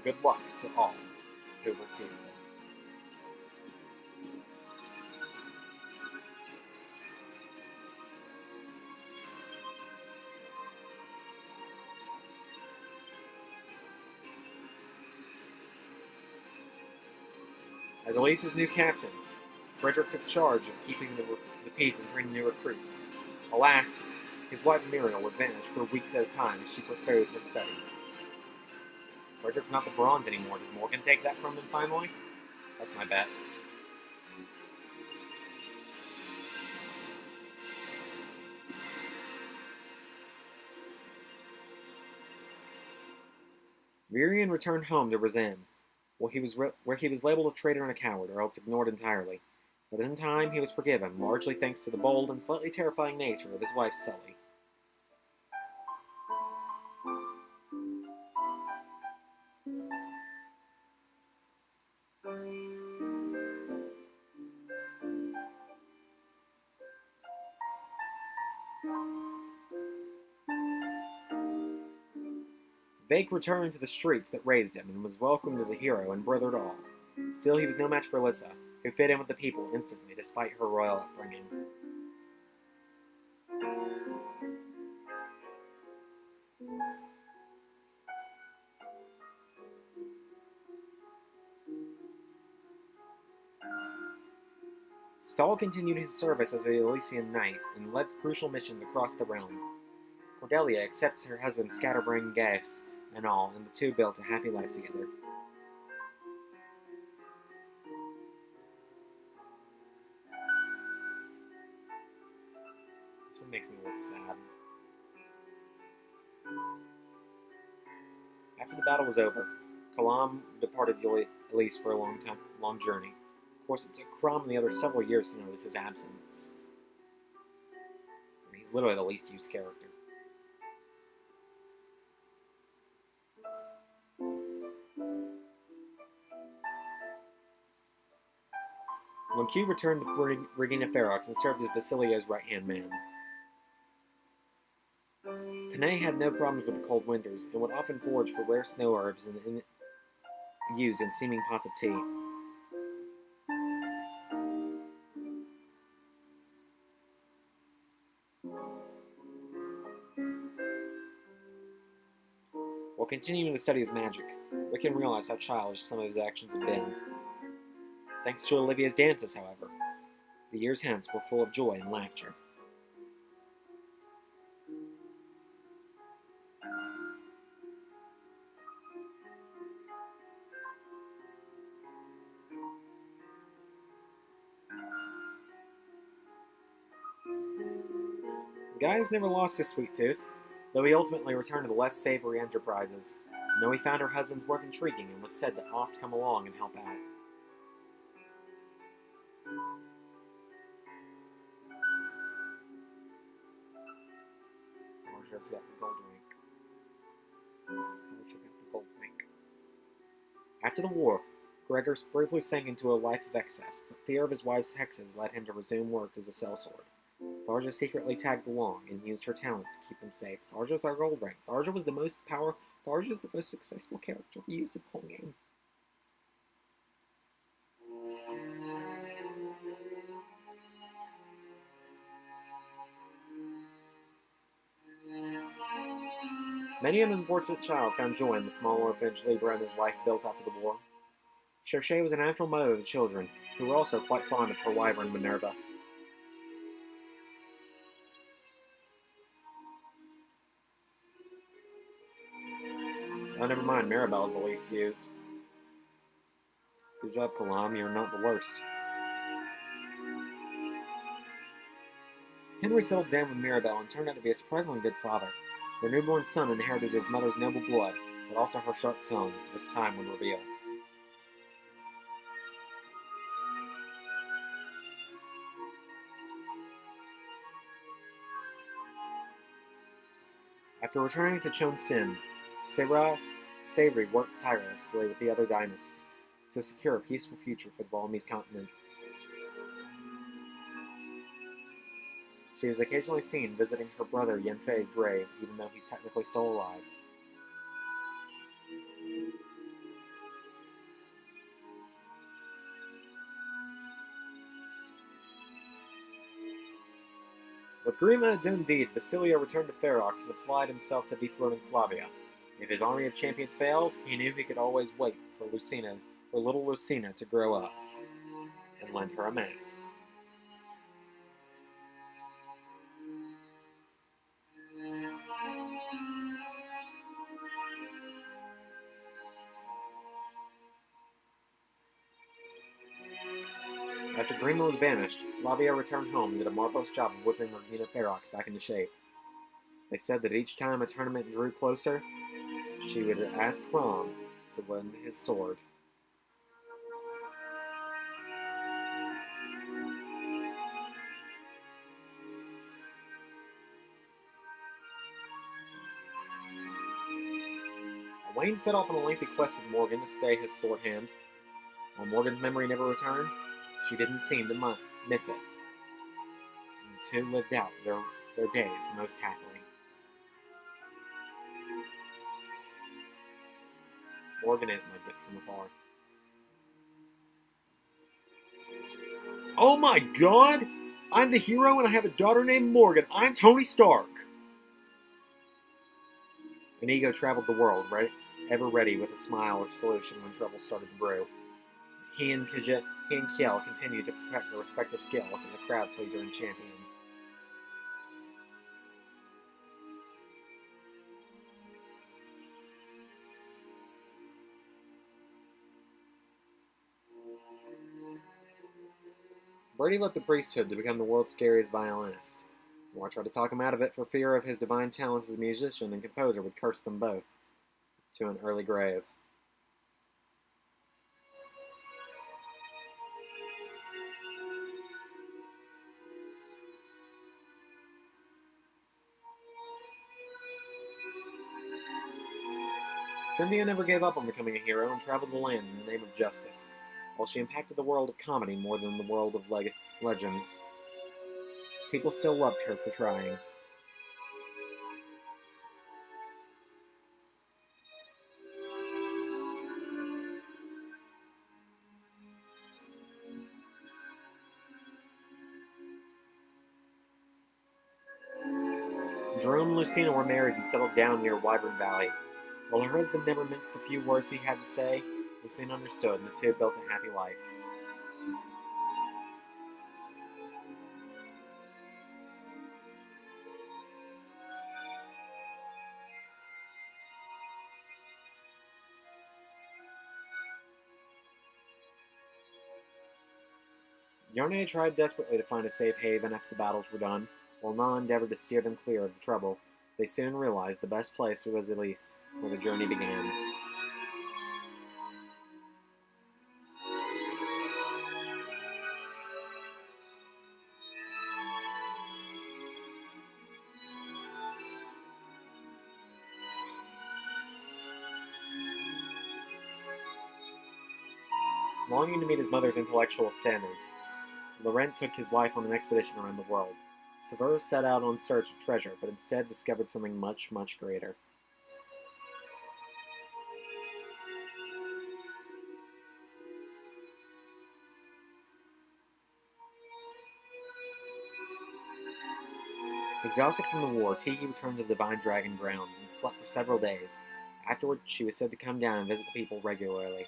good luck to all who received them. As Elise's new captain, Frederick took charge of keeping the peace and training new recruits. Alas, his wife Muriel would vanish for weeks at a time as she pursued her studies. Frederick's not the bronze anymore. Did Morgan take that from him finally? That's my bet. Virion returned home to Razin, where he was labeled a traitor and a coward, or else ignored entirely. But in time, he was forgiven, largely thanks to the bold and slightly terrifying nature of his wife, Sully. Vake returned to the streets that raised him and was welcomed as a hero and brothered all. Still, he was no match for Alyssa, who fit in with the people instantly despite her royal upbringing. Stahl continued his service as a Elysian knight and led crucial missions across the realm. Cordelia accepts her husband's scatterbrained gifts and all, and the two built a happy life together. This one makes me look sad. After the battle was over, Kalam departed Elise for a long journey. Of course, it took Crom and the others several years to notice his absence. I mean, he's literally the least used character. When Q returned to Regina Ferox and served as Basilio's right-hand man. Panay had no problems with the cold winters and would often forage for rare snow herbs and use in steaming pots of tea. While continuing to study his magic, Rickon realized how childish some of his actions had been. Thanks to Olivia's dances, however, the years hence were full of joy and laughter. Gaius never lost his sweet tooth, though he ultimately returned to the less savory enterprises, and though he found her husband's work intriguing and was said to oft come along and help out. Marja's got the gold wink. Marja got the gold wink. After the war, Gregor briefly sank into a life of excess, but fear of his wife's hexes led him to resume work as a sellsword. Tharja secretly tagged along and used her talents to keep him safe. Tharja's our gold rank. Tharja was the most Tharja's the most successful character we used in the whole game. Many an unfortunate child found joy in the small orphanage Libra and his wife built after the war. Cherche was a natural mother of the children, who were also quite fond of her wyvern Minerva. Oh, never mind, Mirabelle's the least used. Good job, Kalam, you're not the worst. Henry settled down with Mirabelle and turned out to be a surprisingly good father. Their newborn son inherited his mother's noble blood, but also her sharp tongue, as time would reveal. After returning to Chonsin, Savory worked tirelessly with the other dynasts to secure a peaceful future for the Balamese continent. She was occasionally seen visiting her brother Yenfei's grave, even though he's technically still alive. With Grima done deed, Basilio returned to Ferox and applied himself to dethroning Flavia. If his army of champions failed, he knew he could always wait for little Lucina to grow up and lend her a mask. After Grima was banished, Flavia returned home and did a marvelous job of whipping Regina Ferox back into shape. They said that each time a tournament drew closer, she would ask Rom to lend his sword. Wayne set off on a lengthy quest with Morgan to stay his sword hand. While Morgan's memory never returned, she didn't seem to miss it. And the two lived out their days most happily. Morgan is my gift from afar. Oh my god! I'm the hero and I have a daughter named Morgan. I'm Tony Stark! Inigo traveled the world, right? Ever ready with a smile or solution when trouble started to brew. He and Kiel continued to perfect their respective skills as a crowd pleaser and champion. Brady left the priesthood to become the world's scariest violinist. Noir tried to talk him out of it for fear of his divine talents as a musician and composer would curse them both to an early grave. Cynthia never gave up on becoming a hero and traveled the land in the name of justice, while she impacted the world of comedy more than the world of legend. People still loved her for trying. Jerome and Lucina were married and settled down near Wyvern Valley. While her husband never minced the few words he had to say, Lucina understood, and the two built a happy life. Yarnay tried desperately to find a safe haven after the battles were done, while Na endeavored to steer them clear of the trouble. They soon realized the best place was Elise, where the journey began. Longing to meet his mother's intellectual standards, Laurent took his wife on an expedition around the world. Severus set out on search of treasure, but instead discovered something much, much greater. Exhausted from the war, Tiki returned to the Divine Dragon grounds and slept for several days. Afterward, she was said to come down and visit the people regularly.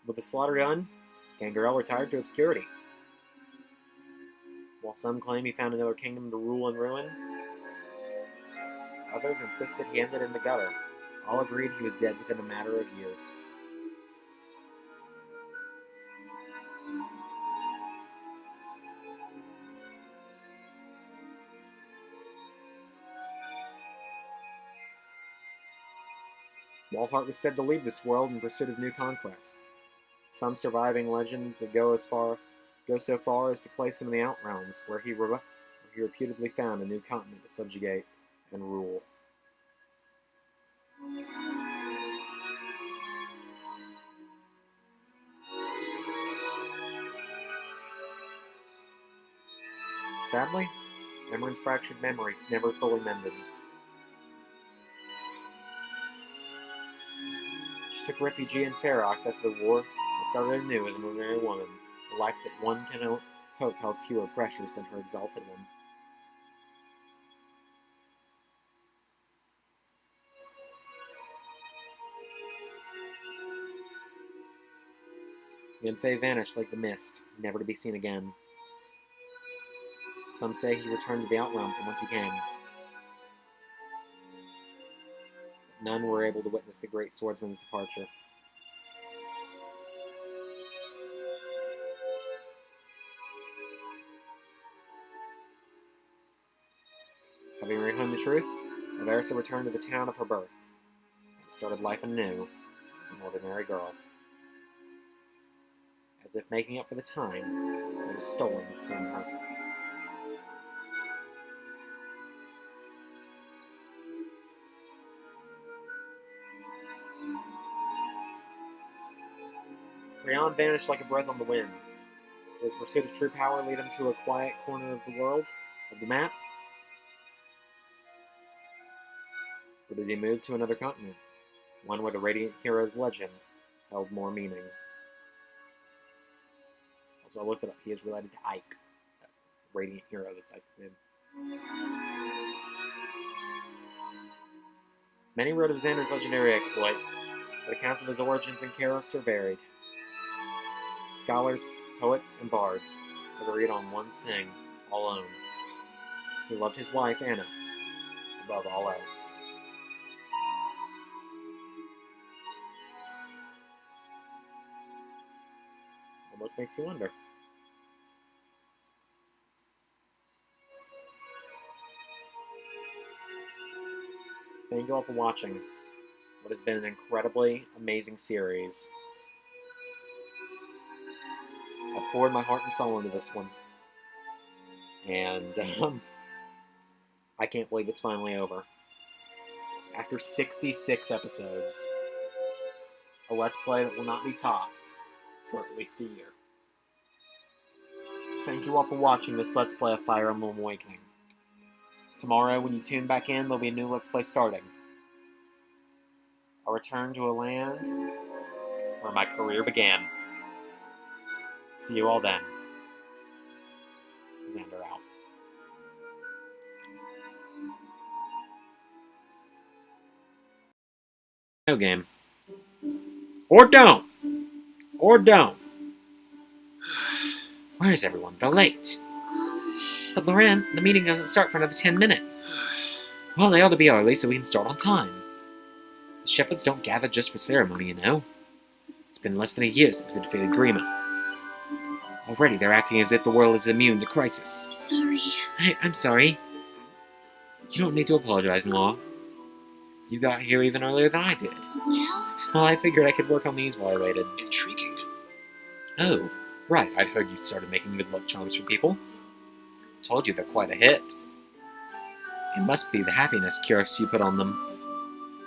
With the slaughter done, Gangrel retired to obscurity. While some claim he found another kingdom to rule and ruin, others insisted he ended in the gutter. All agreed he was dead within a matter of years. Walhart was said to leave this world in pursuit of new conquests. Some surviving legends go so far as to place him in the Outrealms, where he reputedly found a new continent to subjugate and rule. Sadly, Emran's fractured memories never fully mended. She took refuge in Ferox after the war and started anew as an ordinary woman, a life that one can hope held fewer pressures than her exalted one. Yanfei vanished like the mist, never to be seen again. Some say he returned to the Outrealm from whence he came. But none were able to witness the great swordsman's departure. Having reheard the truth, Aversa returned to the town of her birth and started life anew as an ordinary girl, as if making up for the time that was stolen from her. Rion vanished like a breath on the wind. Did his pursuit of true power lead him to a quiet corner of the world, of the map? Or did he move to another continent, one where the Radiant Hero's legend held more meaning? Also, I looked it up. He is related to Ike, that Radiant Hero that's Ike's name. Many wrote of Xander's legendary exploits, but accounts of his origins and character varied. Scholars, poets, and bards agreed on one thing alone. He loved his wife, Anna, above all else. Almost makes you wonder. Thank you all for watching what has been an incredibly amazing series. I poured my heart and soul into this one. And I can't believe it's finally over. After 66 episodes, a Let's Play that will not be topped for at least a year. Thank you all for watching this Let's Play of Fire Emblem Awakening. Tomorrow, when you tune back in, there'll be a new Let's Play starting. A return to a land where my career began. See you all then. Xander out. No game. Or don't! Or don't! Where is everyone? They're late. But Loren, the meeting doesn't start for another 10 minutes. Well, they ought to be early so we can start on time. The shepherds don't gather just for ceremony, you know. It's been less than a year since we defeated Grima. Already they're acting as if the world is immune to crisis. Sorry. I'm sorry. You don't need to apologize, Noah. You got here even earlier than I did. Well, I figured I could work on these while I waited. Intriguing. Oh, right. I'd heard you started making good luck charms for people. Told you they're quite a hit. It must be the happiness cures you put on them.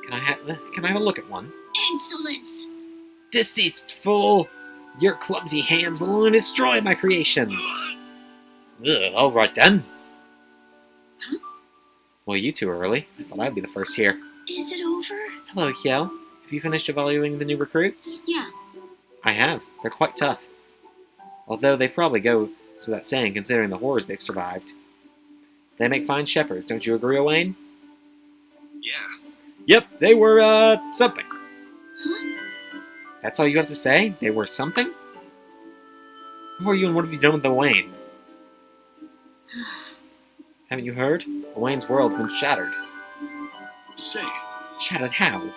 Can I have a look at one? Insolence! Deceased fool! Your clumsy hands will only destroy my creation! Ugh, alright then. Huh? Well, you two are early. I thought I'd be the first here. Is it over? Hello, Hiel. Have you finished evaluating the new recruits? Yeah. I have. They're quite tough. Although they probably go without saying considering the horrors they've survived. They make fine shepherds, don't you agree, Owain? Yeah. Yep, they were, something. Huh? That's all you have to say? They were something? Who are you and what have you done with Owain? Haven't you heard? Owain's world's been shattered. Say. Shattered how?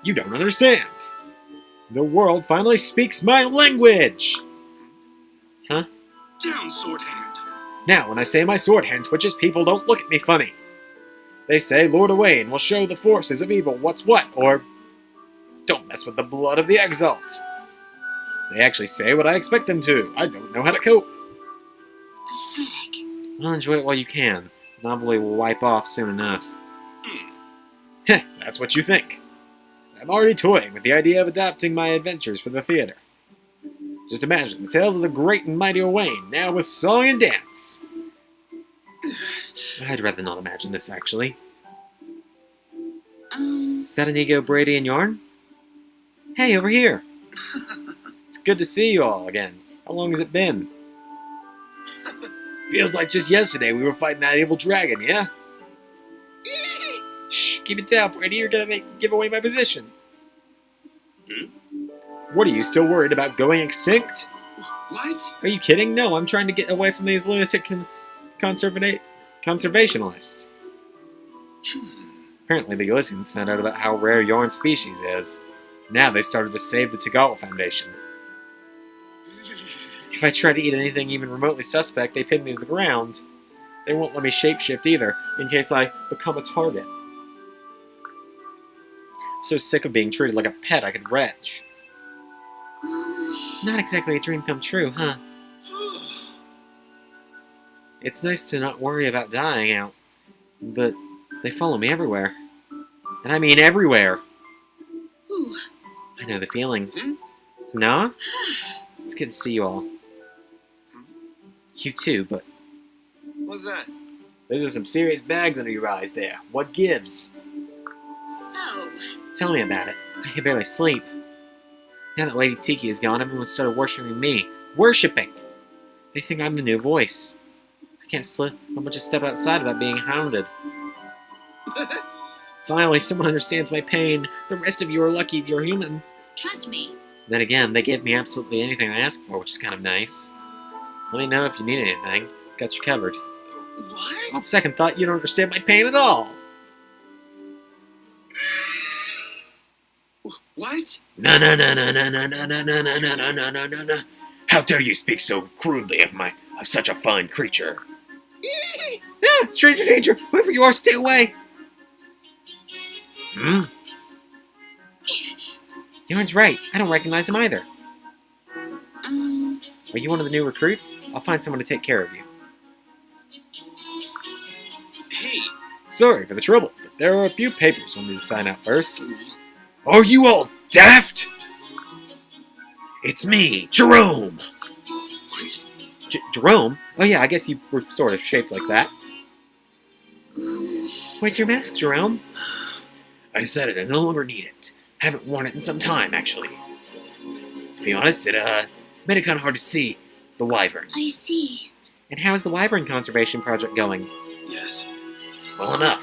You don't understand. The world finally speaks my language! Huh? Down, sword hand. Now, when I say my sword hand twitches, people don't look at me funny. They say Lord Owain will show the forces of evil what's what, or don't mess with the blood of the exalt. They actually say what I expect them to. I don't know how to cope. Pathetic. Well, enjoy it while you can. The novelty will wipe off soon enough. Hmm. Heh, that's what you think. I'm already toying with the idea of adapting my adventures for the theater. Just imagine the tales of the great and mighty Owain, now with song and dance. I'd rather not imagine this, actually. Is that Inigo, Brady, and Yarn? Hey, over here! It's good to see you all again. How long has it been? Feels like just yesterday we were fighting that evil dragon, yeah? Shh, keep it down, Brady. You're gonna give away my position. What, are you still worried about going extinct? What? Are you kidding? No, I'm trying to get away from these lunatic conservationalist. Apparently the Elysians found out about how rare Yarn's species is. Now they've started to save the Tagala Foundation. If I try to eat anything even remotely suspect, they pin me to the ground. They won't let me shapeshift either, in case I become a target. I'm so sick of being treated like a pet I could retch. Not exactly a dream come true, huh? It's nice to not worry about dying out, but they follow me everywhere. And I mean everywhere. Ooh. I know the feeling. Nah? It's good to see you all. You too, but What's that? those are some serious bags under your eyes there. What gives? So, Tell me about it. I can barely sleep. Now that Lady Tiki is gone, everyone started worshipping me. Worshipping! They think I'm the new voice. I can't slip. I'm just step outside without being hounded. Finally, someone understands my pain. The rest of you are lucky you're human. trust me. Then again, they give me absolutely anything I ask for, which is kind of nice. Let me know if you need anything. Got you covered. What? On second thought, you don't understand my pain at all. What? No. How dare you speak so crudely of such a fine creature? Ah, stranger danger! Whoever you are, stay away! Yarn's right. I don't recognize him either. Are you one of the new recruits? I'll find someone to take care of you. Hey. Sorry for the trouble, but there are a few papers you'll need to sign out first. Are you all daft? It's me, Jerome! What? Jerome? Oh yeah, I guess you were sort of shaped like that. Where's your mask, Jerome? I decided I no longer need it. Haven't worn it in some time, actually. To be honest, it made it kind of hard to see the wyverns. I see. And how is the wyvern conservation project going? Yes. Well enough.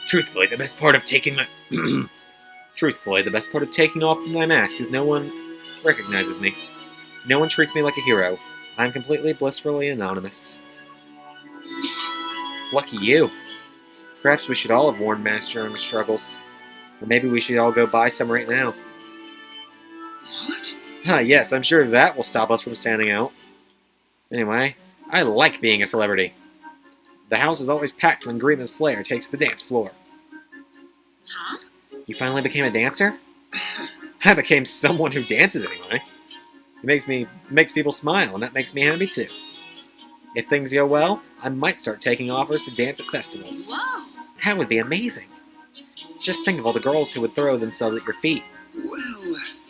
Truthfully, the best part of taking off my mask is no one recognizes me. No one treats me like a hero. I'm completely blissfully anonymous. Lucky you. Perhaps we should all have worn masks during the struggles. Or maybe we should all go buy some right now. What? Yes, I'm sure that will stop us from standing out. Anyway, I like being a celebrity. The house is always packed when Grima's Slayer takes the dance floor. Huh? You finally became a dancer? I became someone who dances anyway. It makes people smile, and that makes me happy too. If things go well, I might start taking offers to dance at festivals. Whoa! That would be amazing. Just think of all the girls who would throw themselves at your feet.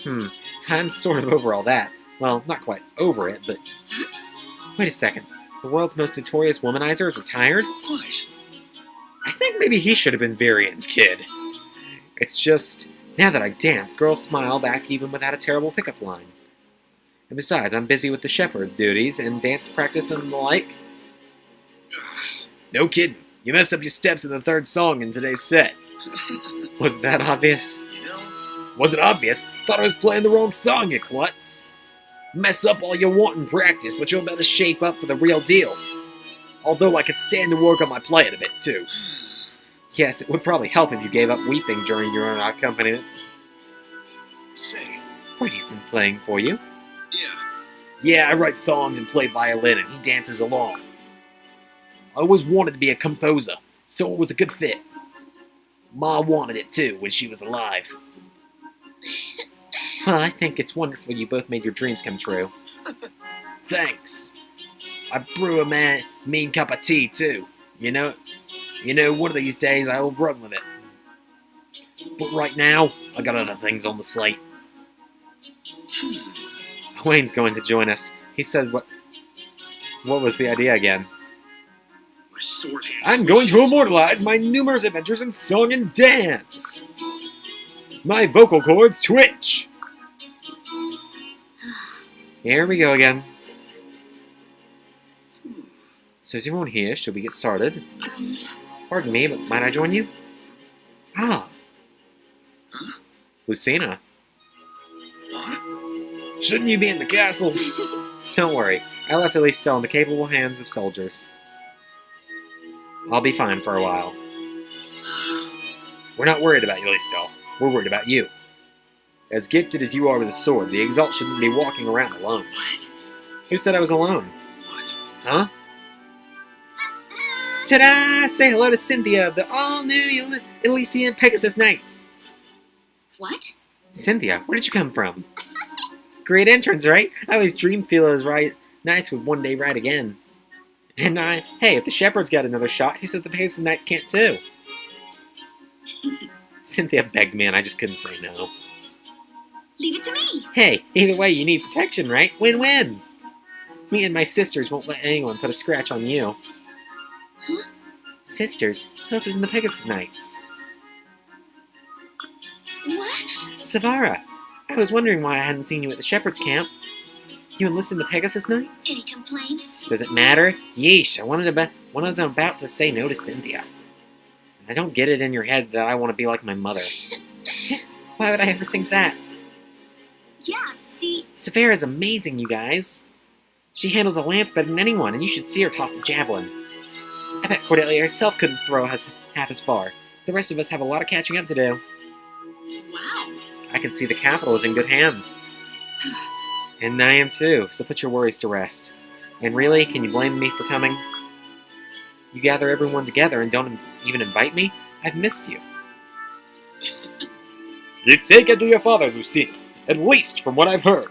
Well... I'm sort of over all that. Well, not quite over it, but... Wait a second. The world's most notorious womanizer is retired? Quite. I think maybe he should have been Varian's kid. It's just, now that I dance, girls smile back even without a terrible pickup line. And besides, I'm busy with the shepherd duties and dance practice and the like. No kidding. You messed up your steps in the third song in today's set. Was that obvious? You know... Was it obvious? Thought I was playing the wrong song, you klutz. Mess up all you want in practice, but you'll better shape up for the real deal. Although I could stand to work on my playing a bit, too. Yes, it would probably help if you gave up weeping during your own accompaniment. Say... Brady's been playing for you. Yeah. Yeah, I write songs and play violin, and he dances along. I always wanted to be a composer, so it was a good fit. Ma wanted it too when she was alive. Well, I think it's wonderful you both made your dreams come true. Thanks. I brew a mean cup of tea too. You know, one of these days I'll run with it. But right now, I got other things on the slate. Wayne's going to join us. He said what was the idea again? My sword hand... I'm going to immortalize my numerous adventures in song and dance. My vocal cords twitch. Here we go again. So is everyone here? Should we get started? Pardon me, but might I join you? Ah. Huh? Lucina. What? Shouldn't you be in the castle? Don't worry. I left Elise still in the capable hands of soldiers. I'll be fine for a while. We're not worried about you, Liestel. We're worried about you. As gifted as you are with a sword, the Exalt shouldn't be walking around alone. What? Who said I was alone? What? Huh? Ta-da! Say hello to Cynthia of the all-new Elysian Pegasus Knights! What? Cynthia, where did you come from? Great entrance, right? I always dreamed Philo's Knights would one day ride again. And hey, if the Shepherd's got another shot, who says the Pegasus Knights can't too? Cynthia begged me and I just couldn't say no. Leave it to me. Hey, either way you need protection, right? Win-win! Me and my sisters won't let anyone put a scratch on you. Huh? Sisters? Who else is in the Pegasus Knights? What? Savara! I was wondering why I hadn't seen you at the Shepherd's camp. You enlisted in the Pegasus Knights? Any complaints? Does it matter? Yeesh, I was about to say no to Cynthia. I don't get it in your head that I want to be like my mother. Why would I ever think that? Yeah, see? Savara's amazing, you guys. She handles a lance better than anyone, and you should see her toss the javelin. I bet Cordelia herself couldn't throw us half as far. The rest of us have a lot of catching up to do. Wow. I can see the capital is in good hands. And I am too, so put your worries to rest. And really, can you blame me for coming? You gather everyone together and don't even invite me? I've missed you. You take it to your father, Lucina. At least from what I've heard.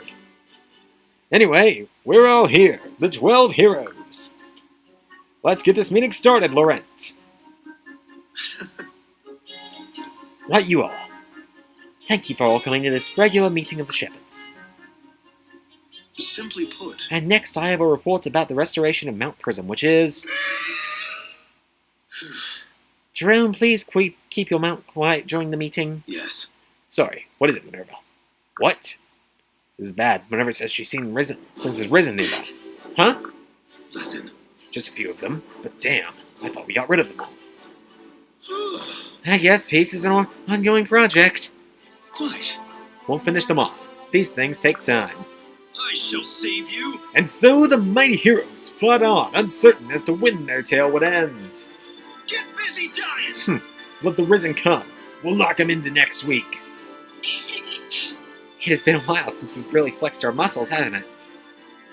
Anyway, we're all here, the 12 heroes. Let's get this meeting started, Laurent. What you all? Thank you for all coming to this regular meeting of the Shepherds. Simply put, And next I have a report about the restoration of Mount Prism, which is... Jerome, please keep your mount quiet during the meeting. yes. Sorry, what is it, Minerva? What? This is bad. Minerva says she's seen since it's risen nearby. Huh? Listen. Just a few of them, but damn, I thought we got rid of them all. I guess peace is an ongoing project. Quite. We'll finish them off. These things take time. I shall save you. And so the mighty heroes fought on, uncertain as to when their tale would end. Get busy dying. Let the risen come. We'll knock him into next week. It has been a while since we've really flexed our muscles, hasn't it?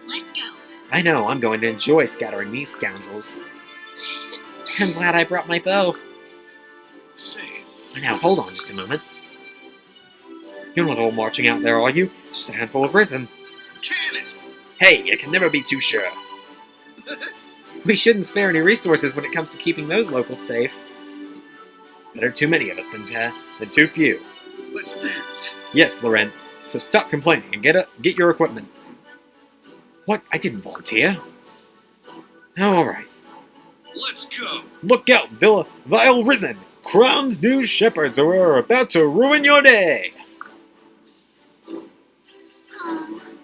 Let's go. I know, I'm going to enjoy scattering these scoundrels. I'm glad I brought my bow. Say, Now, hold on just a moment. You're not all marching out there, are you? It's just a handful of risen. can it? Hey, you can never be too sure. We shouldn't spare any resources when it comes to keeping those locals safe. Better too many of us than too few. Let's dance. Yes, Laurent. So stop complaining and get your equipment. What? I didn't volunteer. Oh, alright. Let's go. Look out, vile risen! Crom's new shepherds are about to ruin your day!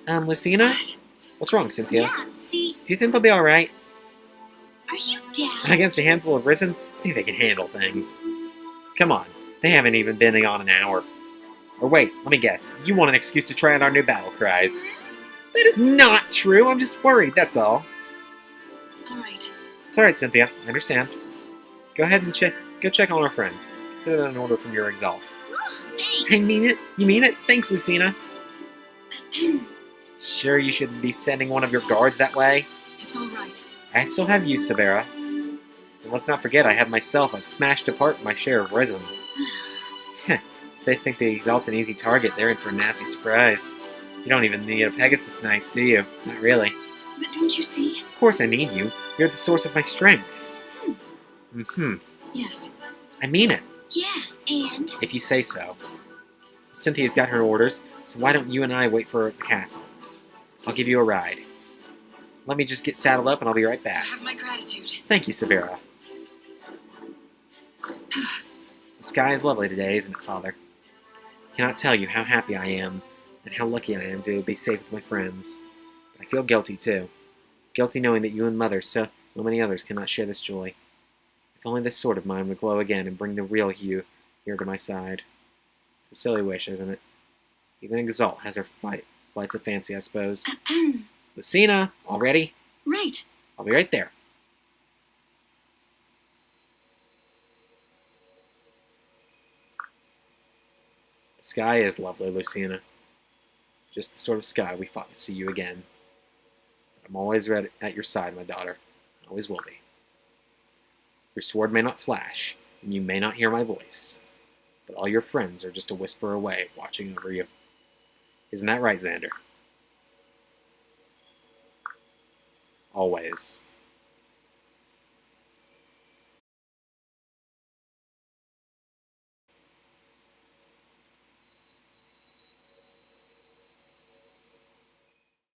Oh, Lucina? what? What's wrong, Cynthia? Yeah, see? Do you think they'll be alright? Are you down? Against a handful of risen? I think they can handle things. Come on, they haven't even been on an hour. Or wait, let me guess. You want an excuse to try out our new battle cries. That is not true, I'm just worried, that's all. Alright. It's alright, Cynthia, I understand. Go ahead and go check on our friends. Consider that an order from your Exalt. Thanks. I mean it? You mean it? Thanks, Lucina. Sure you shouldn't be sending one of your guards that way? It's alright. I still have you, Savara. And let's not forget I've smashed apart my share of risen. If they think the Exalt's an easy target, they're in for a nasty surprise. You don't even need a Pegasus Knights, do you? Not really. But don't you see? Of course I need you. You're the source of my strength. Yes. I mean it, Yeah, and? if you say so. Cynthia's got her orders, so why don't you and I wait for her at the castle? I'll give you a ride. Let me just get saddled up and I'll be right You back. have my gratitude. Thank you, Savara. The sky is lovely today, isn't it, Father? I cannot tell you how happy I am, and how lucky I am to be safe with my friends. But I feel guilty, too. Guilty knowing that you and Mother, so many others, cannot share this joy. If only this sword of mine would glow again and bring the real Hugh here to my side. It's a silly wish, isn't it? Even Exalt has her flights of fancy, I suppose. Lucina, all ready? Right. I'll be right there. The sky is lovely, Lucina. Just the sort of sky we fought to see you again. But I'm always ready at your side, my daughter. Always will be. Your sword may not flash, and you may not hear my voice, but all your friends are just a whisper away, watching over you. Isn't that right, Xander? Always.